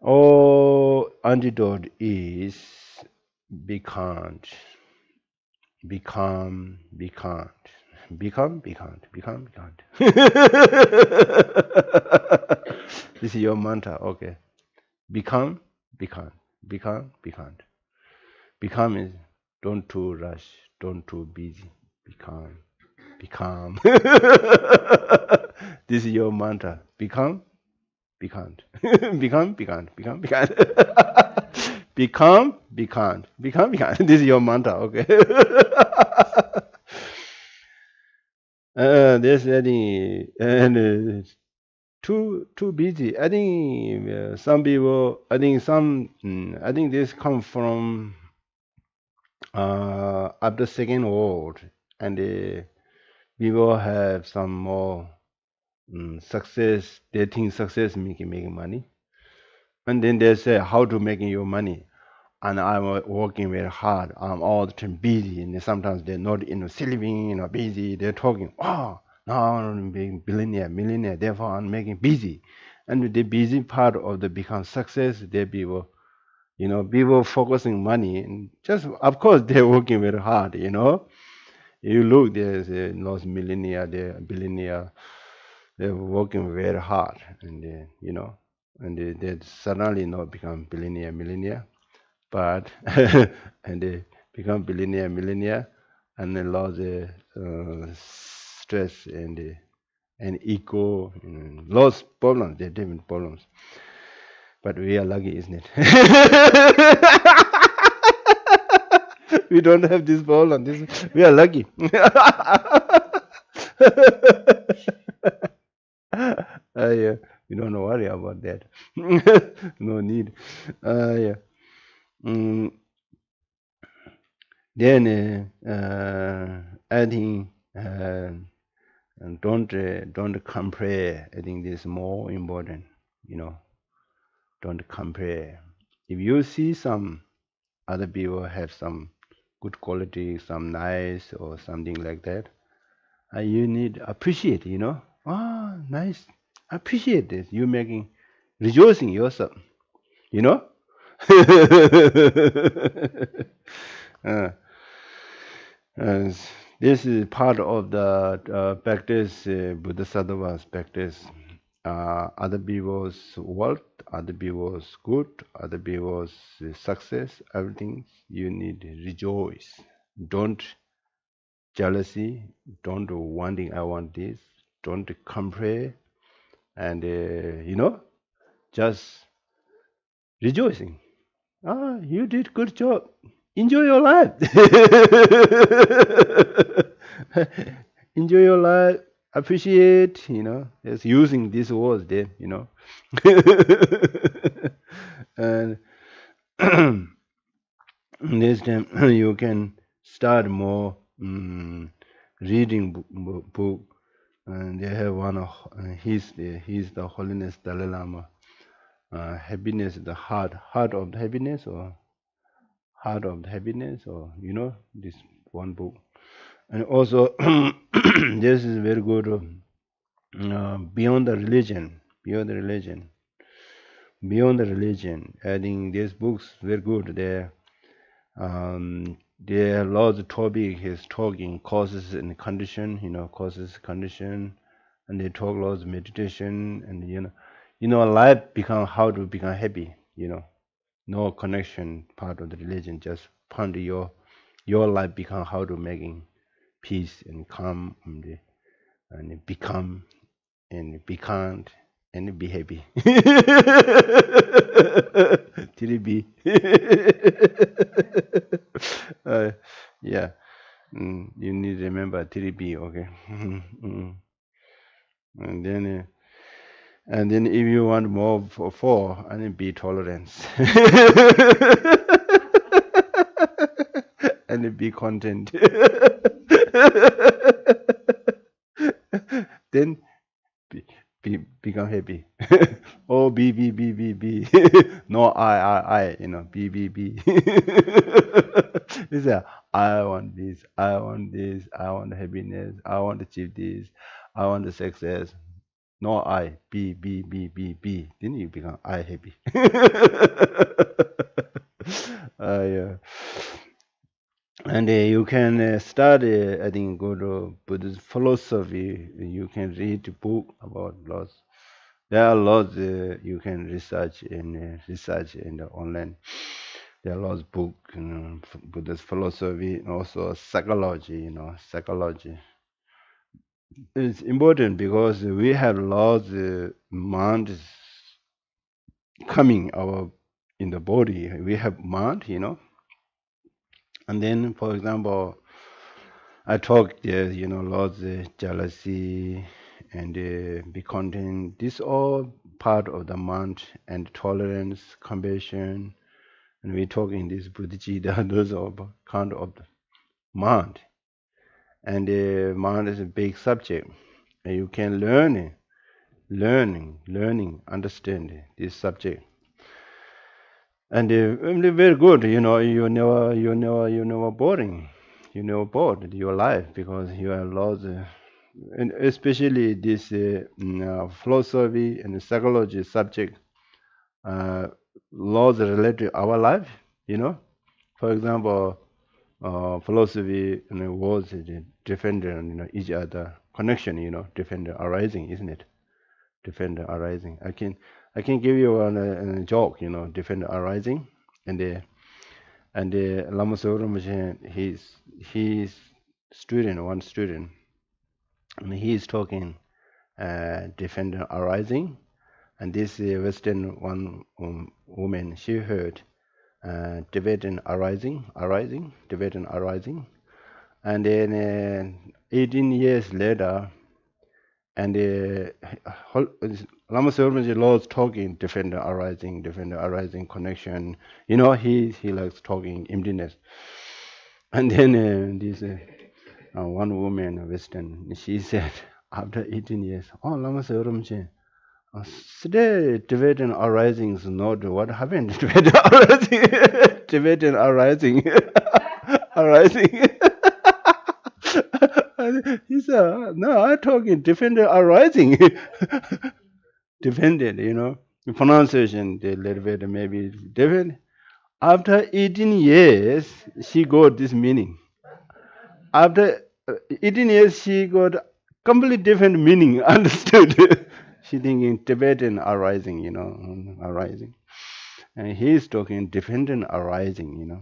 All antidote is be kind. Become, be kind. Become, be kind. Become, be kind. This is your mantra, okay. Become, be kind. Become, be kind. Become is don't too rush, don't too busy. Become, become. This is your mantra. Become, be kind. Become, be kind. Become, be kind. Become, be kind. Become, be kind. This is your mantra, okay. There's any and too busy. I think some people. I think I think this come from after Second World, and people have some more success. They think success making money, and then they say how to making your money. And I'm working very hard. I'm all the time busy, and sometimes they're not, sleeping, busy. They're talking, oh, now I'm being billionaire, millionaire. Therefore, I'm making busy, and the busy part of the become success. They people, people focusing money, and just of course they're working very hard. You look, there's those millionaire, they're billionaire. They're working very hard, and they suddenly not become billionaire, millionaire, but and they become billionaire, millionaire, and then lost the stress and ego, lost problems, they're different problems. But we are lucky, isn't it? We don't have this problem. We are lucky. Yeah, we don't worry about that. No need. Yeah. Mm, then I think and don't compare. I think this is more important. Don't compare. If you see some other people have some good quality, some nice or something like that, you need appreciate. Ah, nice. Appreciate this. You making rejoicing yourself. You know. uh, and this is part of the practice, Bodhisattvas practice. Other people's wealth, other people's good, other people's success, everything you need to rejoice. Don't jealousy, don't wanting I want this, don't compare, and just rejoicing. Ah, you did good job. Enjoy your life. Enjoy your life. Appreciate, just using these words there, and this time you can start more reading book. And they have one of he's the Holiness Dalai Lama. Happiness, the heart of the happiness, or heart of the happiness, or this one book. And also this is very good. Beyond the religion, beyond the religion, beyond the religion. I think these books very good. They the Lord's topic is talking causes and condition, causes condition, and they talk Lord's meditation, and life become how to become happy, no connection part of the religion, just ponder your life become how to making peace and calm and become and be kind and be happy. 3B. uh, yeah, you need to remember 3B, okay? and then if you want more for 4, and then be tolerance. and then be content. then become happy. Oh, B. No, I, B. This is I want this, I want this, I want happiness, I want to achieve this, I want the success. No, I, B. Then you become I happy. Yeah. And you can study, I think, go to Buddhist philosophy. You can read a book about lots. There are lots you can research in the online. There are lots of books, Buddhist philosophy, and also psychology. Psychology. It's important because we have lots of minds coming our in the body. We have mind, and then, for example, I talked there, lots of jealousy and be content. This all part of the mind and tolerance, compassion, and we talk in this Buddhagita. Those are kind of the mind, and mind is a big subject, and you can learning, understand this subject, and very good. You never boring. You never bored your life because you have lots. And especially this philosophy and psychology subject, uh, laws related to our life. For example, philosophy was defending each other connection. Defender arising, isn't it? Defender arising. I can give you a joke. Defender arising, and Lama Tsogyam, his student, one student, and he is talking defender arising, and this Western one woman, she heard Tibetan Tibetan arising, and then 18 years later, and Lama Tsogyam loves talking defender arising connection. He likes talking emptiness, and then this one woman, Western, she said after 18 years, oh Lama Tsogyam. Today, Tibetan arising is not what happened. Tibetan arising, Tibetan arising, arising. He said, "No, I'm talking defended arising, defended. The pronunciation a little bit maybe different. After 18 years, she got this meaning. After 18 years, she got completely different meaning. Understood? She thinking Tibetan arising, arising, and he's talking dependent arising.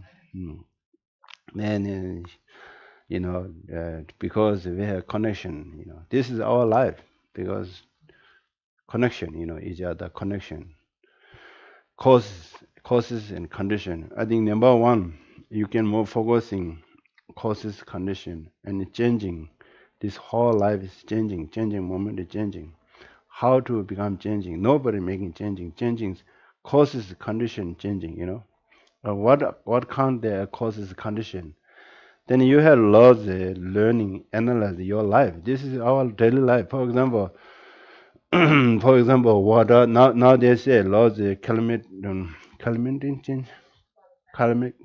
Then because we have connection, this is our life because connection, each other connection, causes and condition. I think number one, you can more focusing causes condition and changing. This whole life is changing moment is changing. How to become changing? Nobody making changing causes condition changing. What count there causes condition? Then you have lots learning, analyze your life. This is our daily life. For example, water. Now they say lots climate change. Climate.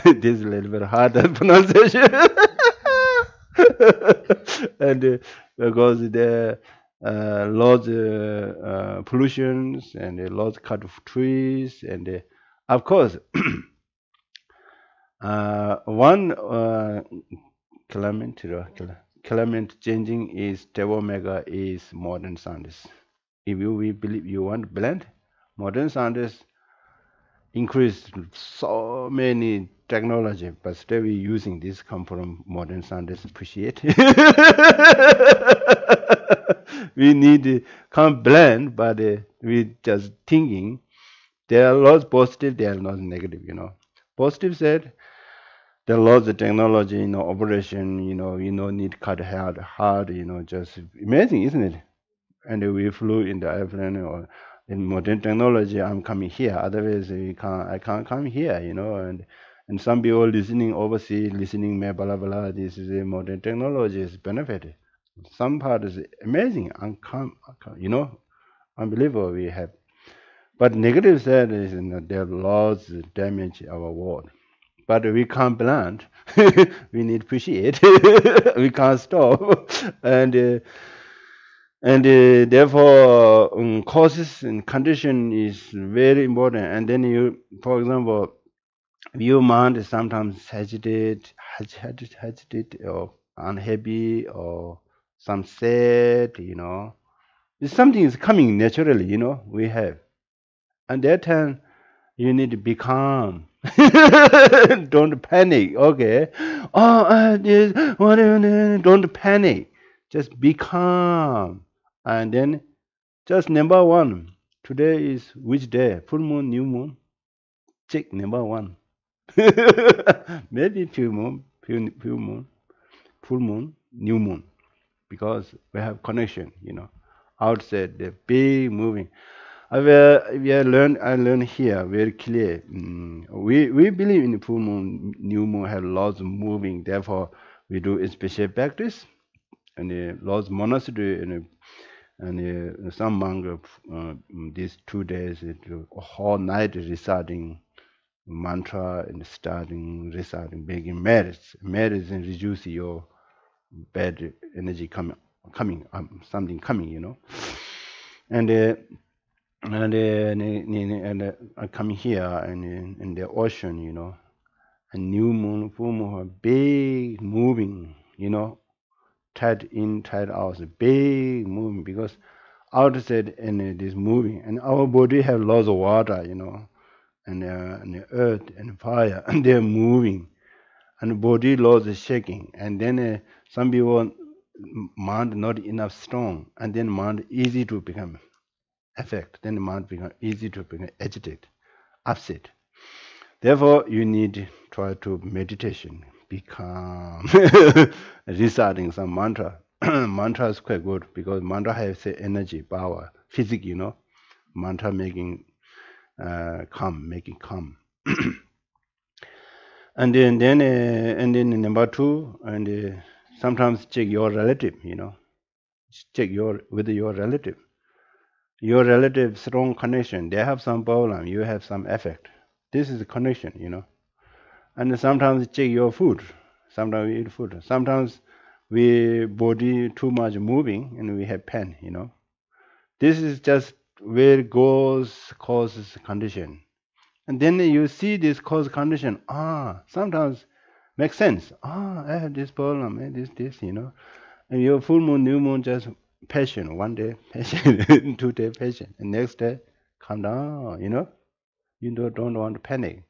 This is a little bit hard pronunciation. and because the lots pollutions and lots cut of trees and of course One climate climate changing is Tevo Omega is modern science. If you we believe you want to blend, modern scientists increased so many technology, but still we using this come from modern scientists appreciate. We need can't blend, but we just thinking there are lots positive, there are lots negative. Positive said there are lots of technology, operation. Need cut hard. Just amazing, isn't it? And we flew in the airplane or in modern technology. I'm coming here. Otherwise, I can't come here. And some people listening overseas, listening, blah blah blah. This is a modern technology is benefit. Some part is amazing, unbelievable. We have, but negative side is there are lots of damage our world. But we can't plant. We need appreciate. We can't stop, and therefore causes and condition is very important. And then for example, your mind sometimes hesitate or unhappy or some sad. If something is coming naturally. We have, and that time you need to be calm. Don't panic. Okay. Oh, this, what, don't panic. Just be calm. And then just number one. Today is which day? Full moon, new moon? Check number one. Maybe few moon, full moon, new moon. Because we have connection. Outside the big moving. I learn here very clear. We believe in the full moon, new moon have lots of moving. Therefore, we do a special practice and lots monastery and some monk these 2 days a whole night reciting mantra and starting reciting, making merits. Merits and reduce your bad energy coming something coming. And I come here and in the ocean. A new moon, full moon, big moving. Tide in, tide out, big moving because outside and it is moving, and our body have lots of water. And the earth and fire, and they're moving, and the body lots is shaking, and then some people mind not enough strong, and then mind easy to become affect, then the mind become easy to become agitated, upset. Therefore, you need try to meditation, be calm, reciting some mantra. Mantra is quite good because mantra has say, energy, power, physics. Mantra making calm, making calm. And then number two, and sometimes check your relative. Check with your relative. Your relative strong connection. They have some problem. You have some effect. This is a connection. And sometimes check your food. Sometimes we eat food. Sometimes we body too much moving and we have pain. This is just where it goes causes condition. And then you see this cause condition. Sometimes makes sense. I have this problem, this. And your full moon, new moon, just patient. One day patient, 2 day patient, and next day calm down. You don't want to panic.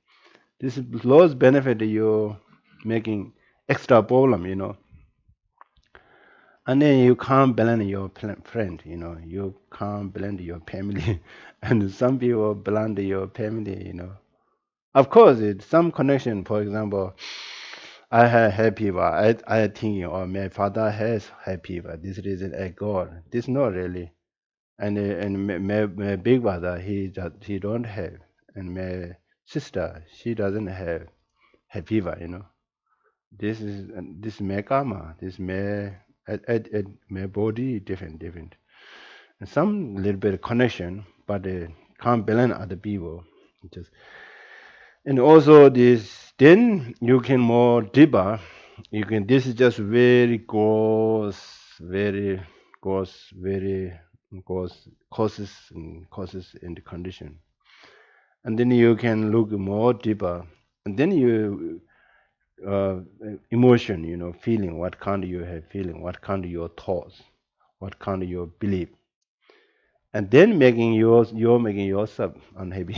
This is Lord's benefit. You're making extra problem. And then you can't blend your friend. You can't blend your family, and some people blend your family. Of course, it's some connection. For example, I have happy fever. I think, or my father has happy fever. This reason I God. This not really. And my big brother he don't have, and my sister she doesn't have fever. This my karma. This my body different. And some little bit of connection, but can't balance other people. Just and also this, then you can more deeper. You can. This is just very very gross causes in the condition. And then you can look more deeper. And then uh, emotion, feeling, what kind of you have feeling, what kind of your thoughts, what kind of your belief, and then making you're making yourself unhappy.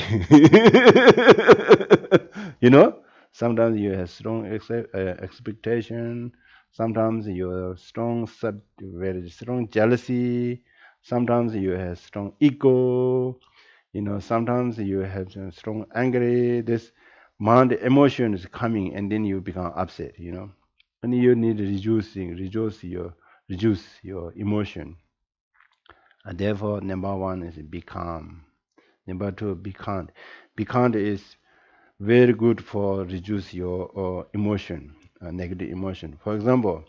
you know Sometimes you have strong expectation, sometimes you have very strong jealousy, sometimes you have strong ego, sometimes you have some strong angry, this mind emotion is coming, and then you become upset, and you need reduce your emotion. And therefore, number one is be calm. Number two, be kind. Be kind is very good for reduce your emotion, negative emotion. For example,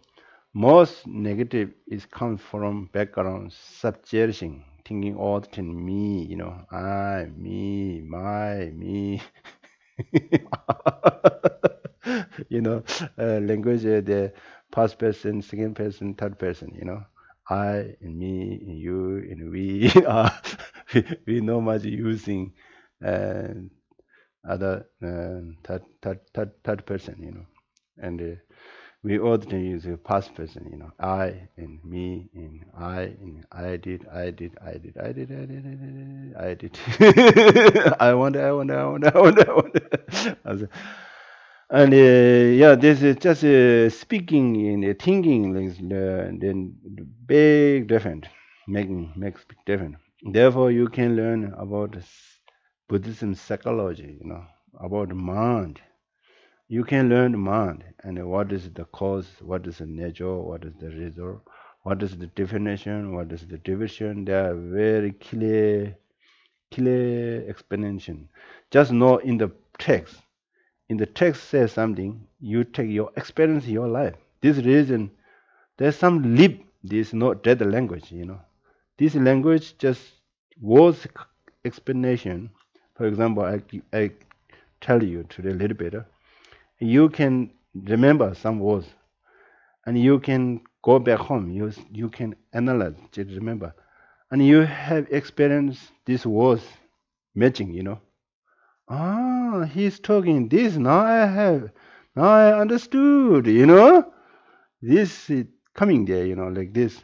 most negative is comes from background subjecting, thinking all the time me, I, me, my, me. you know, Language, the past person, second person, third person, I and me and you and we are we not much using uh, other third person, and we often use a past person, I and me and I did, I did, I did, I did, I did, I did, I want, I want, I want, I want, I want. And yeah, this is just speaking and thinking is then big different, makes big difference. Therefore, you can learn about Buddhism psychology, about mind. You can learn mind and what is the cause, what is the nature, what is the result, what is the definition, what is the division. They are very clear explanation. Just know in the text. In the text says something, you take your experience in your life. This reason, there's some lip. This is not dead language, This language just words explanation. For example, I tell you today a little bit. You can remember some words, and you can go back home. You can analyze, just remember, and you have experienced these words matching. He's talking this. Now I have. Now I understood. This is coming there. Like this.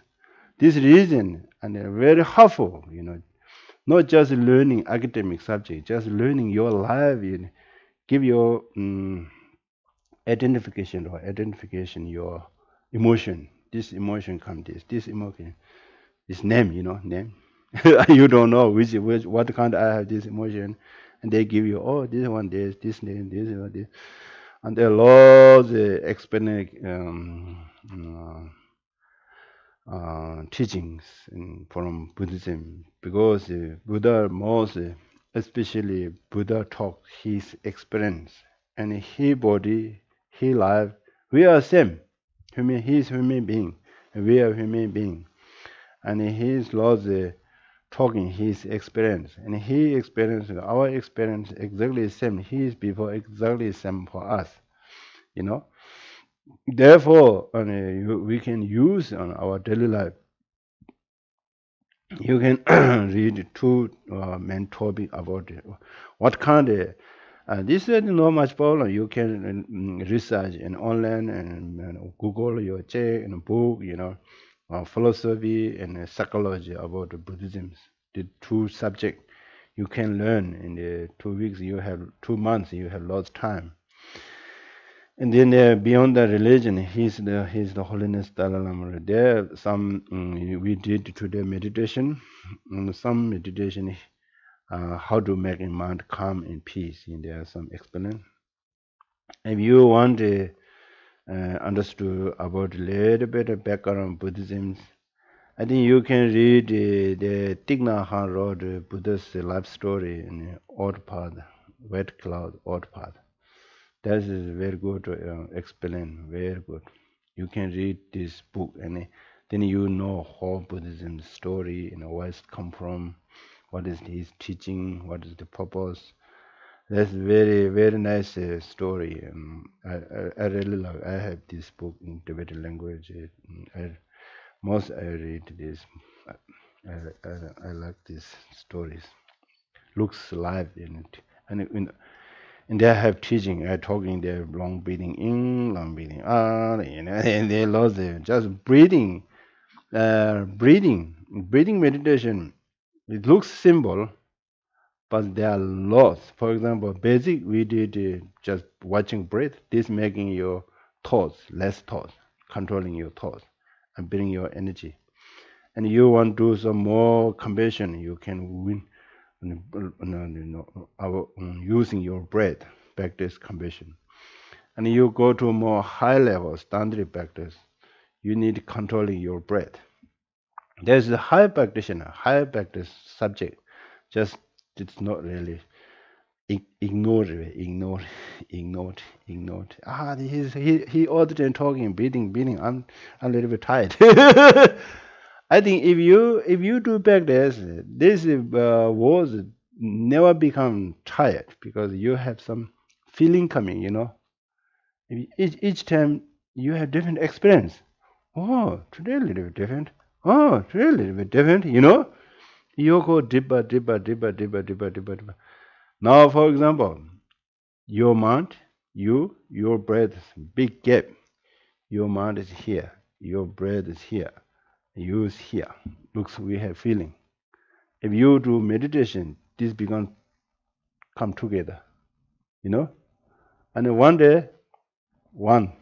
This reason and very helpful. Not just learning academic subject, just learning your life. Give your identification your emotion. This emotion come this emotion, this name, name. You don't know which what kind I have this emotion, and they give you, oh, this one, this name, this one, this, and there are lots of teachings from Buddhism, because Buddha most especially Buddha talk his experience, and he body, he life. We are same. He is human being, and we are human being, and he is lost talking his experience, and he experienced our experience exactly the same. He is before exactly the same for us. You know. Therefore, we can use on our daily life. You can read two main topic about it. What kind of this is not much problem. You can research in online and Google your check in a book, philosophy and psychology about Buddhism. The two subject you can learn in the 2 weeks. You have 2 months. You have lots of time. And then beyond the religion, he's the Holiness Dalai Lama. There some we did today meditation, some meditation, how to make a mind calm and peace. And there are some explain. If you want to understand about a little bit of background Buddhism, I think you can read the Thich Nhat Hanh wrote Buddha's life story in Odd Path, Wet Cloud, Odd Path. That is very good to explain, very good. You can read this book, and then you know how Buddhism story, where it come from, what is his teaching, what is the purpose. That's very, very nice story. I really love. I have this book in Tibetan language. I read this. I like these stories. Looks live in it, and And they have teaching, talking, they're long breathing in, long breathing out, and they lost it. Just breathing, breathing meditation. It looks simple, but there are lots. For example, basic we did just watching breath. This making your thoughts less thoughts, controlling your thoughts, and building your energy. And you want to do some more compassion, you can win using your breath, practice compassion. And you go to more high level standard practice, you need controlling your breath. There's a high practitioner, high practice subject. Just it's not really ignored. He all the time talking, breathing. I'm a little bit tired. I think if you do practice, this words never become tired because you have some feeling coming. Each time you have different experience. Oh, today a little bit different. Oh, today a little bit different. You go deeper. Now, for example, your mind, your breath, big gap. Your mind is here. Your breath is here. You is here. Looks we have feeling. If you do meditation, this become come together. You know. And one day, one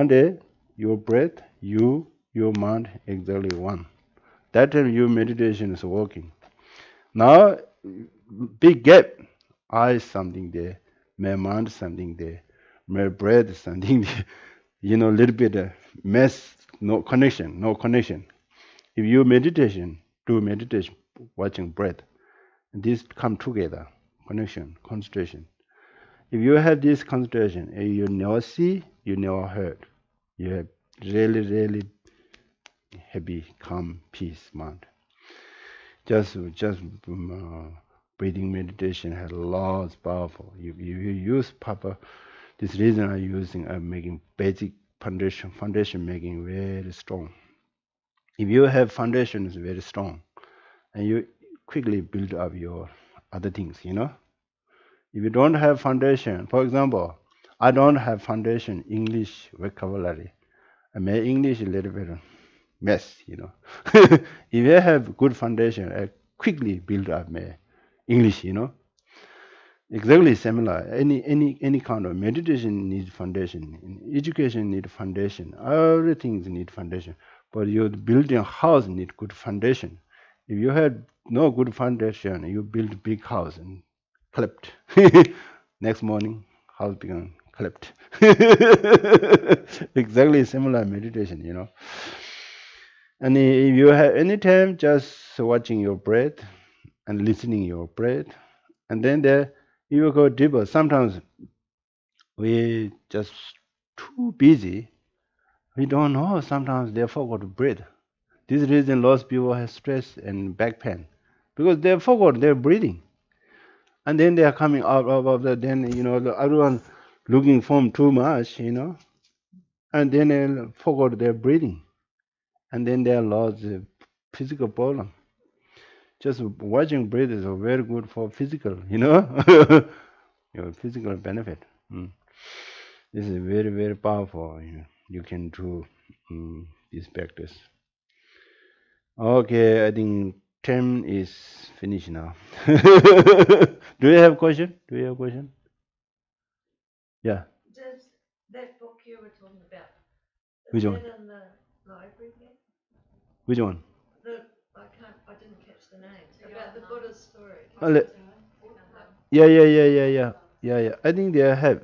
day, your breath, your mind, exactly one. That time your meditation is working. Now, big gap. I something there, my mind something there, my breath something there. Little bit mess, no connection. If you do meditation, watching breath, this come together, connection, concentration. If you have this concentration, you never see, you never heard. You have really happy, calm, peace mind. Just breathing meditation has lots powerful. You use proper. This reason I'm making basic foundation making very strong. If you have foundation is very strong, and you quickly build up your other things. If you don't have foundation, for example, I don't have foundation English vocabulary. I make English a little bit mess. If you have good foundation, I quickly build up my English. Exactly similar. Any kind of meditation needs foundation. Education need foundation. Everything need foundation. But your building house need good foundation. If you had no good foundation, you build big house and collapsed. Next morning, house become collapsed. Exactly similar meditation. And if you have any time, just watching your breath and listening your breath, and then there you will go deeper. Sometimes we just too busy. We don't know. Sometimes they forgot to breathe. This reason lots of people have stress and back pain because they forgot their breathing, and then they are coming out of the. Then everyone looking for too much, and then they forgot their breathing, and then they are lost physical problem. Just watching breathe is very good for physical, your physical benefit. Mm. This is very powerful. You can do this practice. Okay, I think 10 is finished now. Do you have question? Yeah. Does that book you were talking about, Which is one? that in the library yet? Which one? I didn't catch the name. About the Buddha's story. Yeah. I think they have.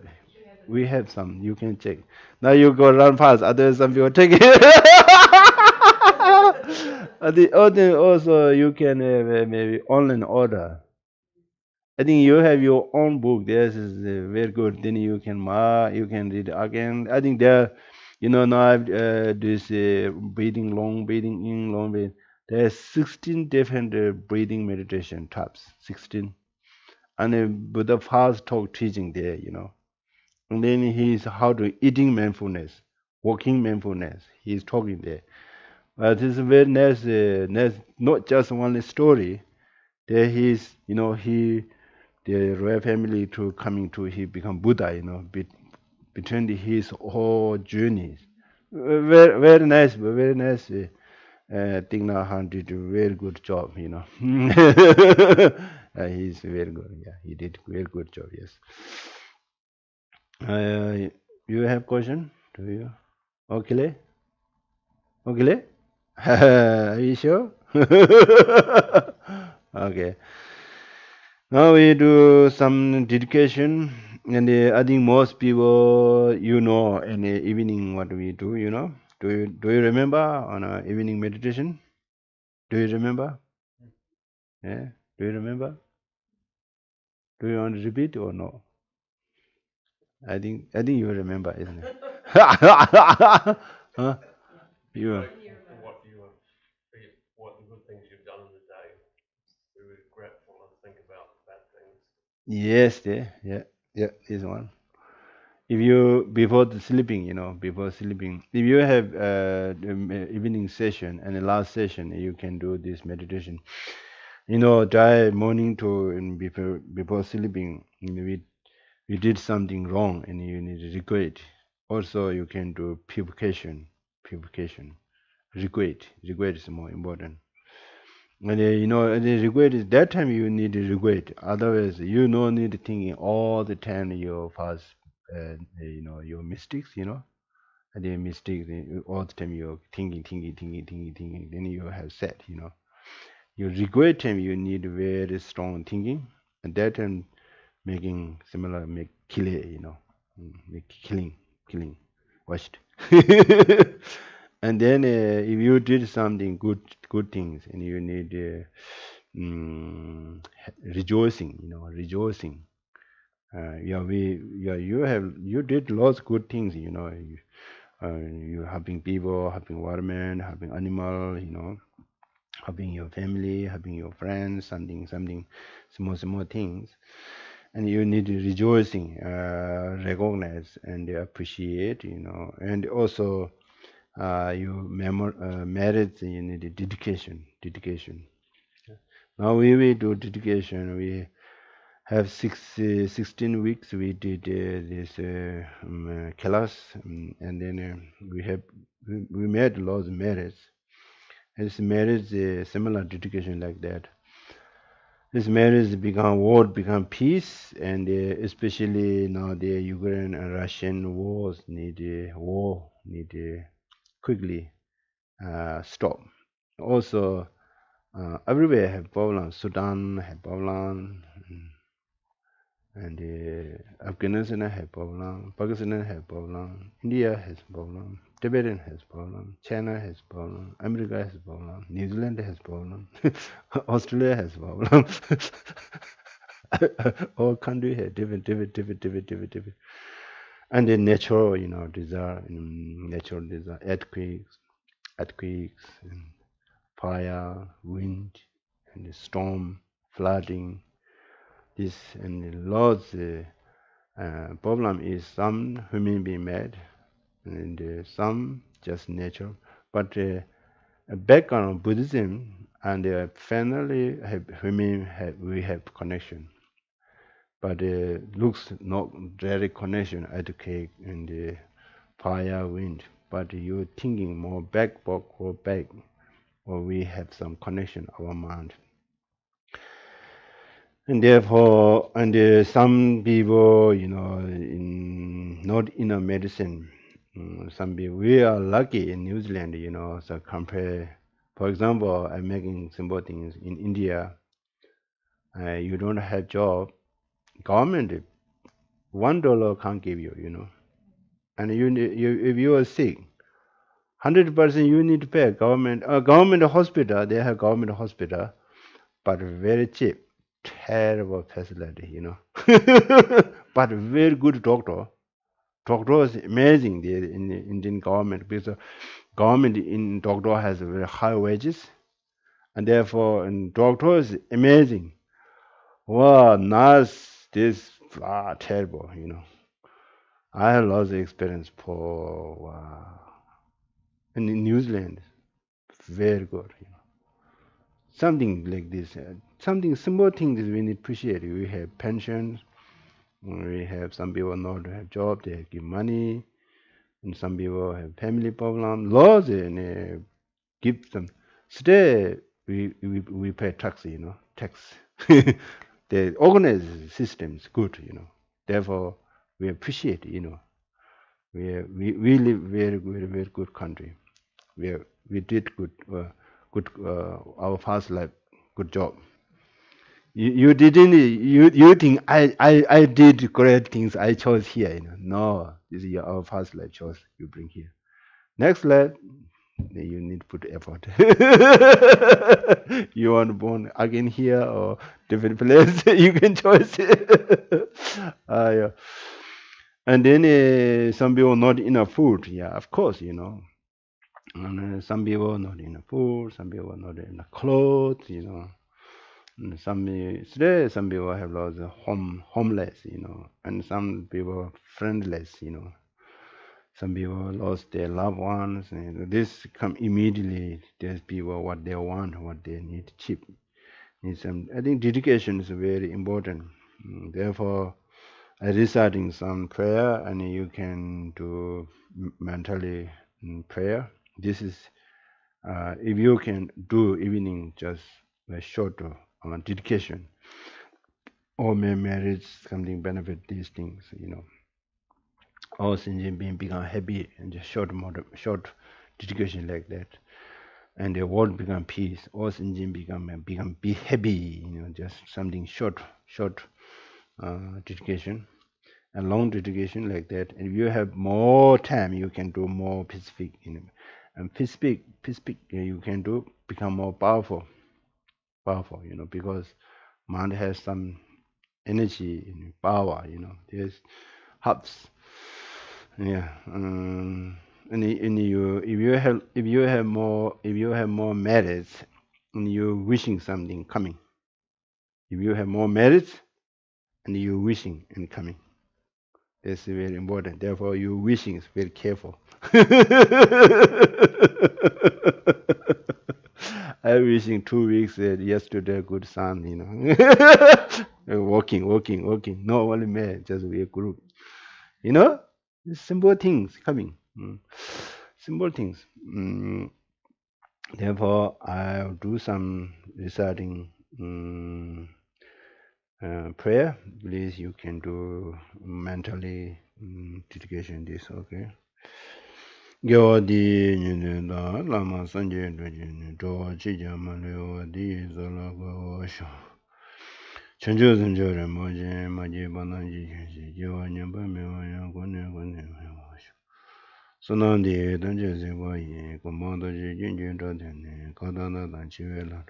We have some. You can check. Now you go run fast. Others some people take it. The other also you can have maybe online order. I think you have your own book. This is very good. Then you can read again. I think there, now this breathing long, breathing in, long breathing. There's 16 different breathing meditation types. 16, and Buddha first talk teaching there. And then he's how to eating mindfulness, walking mindfulness. He's talking there. But it's very nice, not just one story. There he's, he the royal family to coming to he become Buddha, between his whole journeys. Very, very nice, very nice. Tingna Han did a very good job, he's very good. Yeah, he did very good job. Yes. You have question? Do you? Okay. Okay. Are you sure? Okay. Now we do some dedication, and I think most people, in the evening what we do. Do you remember on evening meditation? Do you remember? Yeah. Do you remember? Do you want to repeat or no? I think you remember, isn't it? Huh? You. Like what you what the good things you've done in the day. Be regretful and think about the bad things. Yes, yeah, this one. If you before the sleeping, before sleeping, if you have the evening session and the last session, you can do this meditation. Try morning to and before sleeping. We did something wrong and you need to regret. Also, you can do purification. Regret is more important. And the regret is that time you need to regret. Otherwise, you no need thinking all the time your past, your mistakes. And the mistakes all the time you're thinking. Then you have said. You regret time you need very strong thinking. And that time making similar make make killing watched. And then if you did something good things and you need rejoicing. You did lots of good things. You helping people, helping environment, helping animal. Helping your family, helping your friends, something small things, and you need to rejoicing, recognize and appreciate. And also marriage, you need a dedication. Now we will do dedication. We have 16 weeks. We did this class, and then we made lots of marriage. This marriage similar dedication like that. This marriage become peace, and especially now the Ukraine and Russian wars need quickly stop. Also, everywhere have problems. Sudan have problem, and Afghanistan have problem. Pakistan have problem. India has problem. Tibetan has problem. China has problem. America has problem. New Zealand has problem. Australia has problem. All country have different. And the natural, natural disaster, earthquakes, and fire, wind, and the storm, flooding. This and lots. Problem is some human being made, and some just nature. But background of Buddhism and finally we have connection. But looks not direct connection earthquake and fire, wind. But you thinking more back, or back, or we have some connection our mind. And therefore, and some people, not in a medicine. Some people, we are lucky in New Zealand, so compare. For example, I'm making simple things in India. You don't have job, government $1 can't give you, and if you are sick, 100% you need to pay government. Government hospital, they have government hospital, but very cheap, terrible facility. But very good doctor. Doctor is amazing there in the Indian government, because government in doctor has very high wages, and therefore and doctor is amazing. Wow, nurse this terrible. I have lots of experience for and in New Zealand, very good. Something like this. something small things we need to appreciate. We have pensions, we have some people not have job, they give money, and some people have family problem, laws and give them. Today we pay tax, tax. The organized system is good, Therefore, we appreciate, we live very good country. We did our past life, good job. You didn't you think I did great things I chose here, No, this is our past life choice you bring here. Next life, you need to put effort. You want born again here or different place, you can choose. Yeah. And then some people not enough food. Yeah, of course, And some people not enough food, some people not enough clothes, And some people have lost homeless, and some people friendless, Some people lost their loved ones, and this come immediately. There's people what they want, what they need cheap. Need some. I think dedication is very important. Therefore, I reciting some prayer, and you can do mentally prayer. This is if you can do evening just a short dedication or marriage something benefit these things, All things being become happy and just short dedication like that, and the world become peace. All things become be happy, just something short dedication and long dedication like that. And if you have more time, you can do more specific, and specific you can do become more powerful, because mind has some energy and power, there's hubs. Yeah. And you if you have more merits and you're wishing something coming. If you have more merits and you're wishing and coming. That's very important. Therefore your wishing is very careful. I wishing 2 weeks yesterday good sun, walking. No only man, just we a group. Simple things coming. Simple things. Therefore, I'll do some reciting prayer. Please, you can do mentally dedication this, okay? Gyodi nyinda lama sanje dojin do chijama leo di zola go sho. Chanjo zanjo re moje maje bananji shi jiwa nyamba mewa ya kone mewa sho. Sonandi danje zewa ye komando ji jinjin do tene kadana dan chiwe la.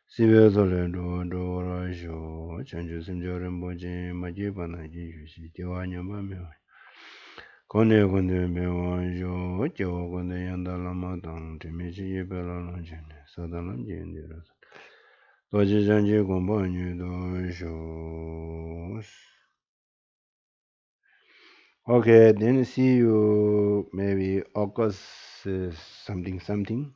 Siwe zole do ra sho. Chanjo zanjo re moje maje bananji shi jiwa nyamba mewa. Kone mewa jo jiwa kone yanda lama tang timi chi ye pe la lan chene sada lam jende ra sa. Doji janji gomba nyu do sho. Okay, then see you maybe August something.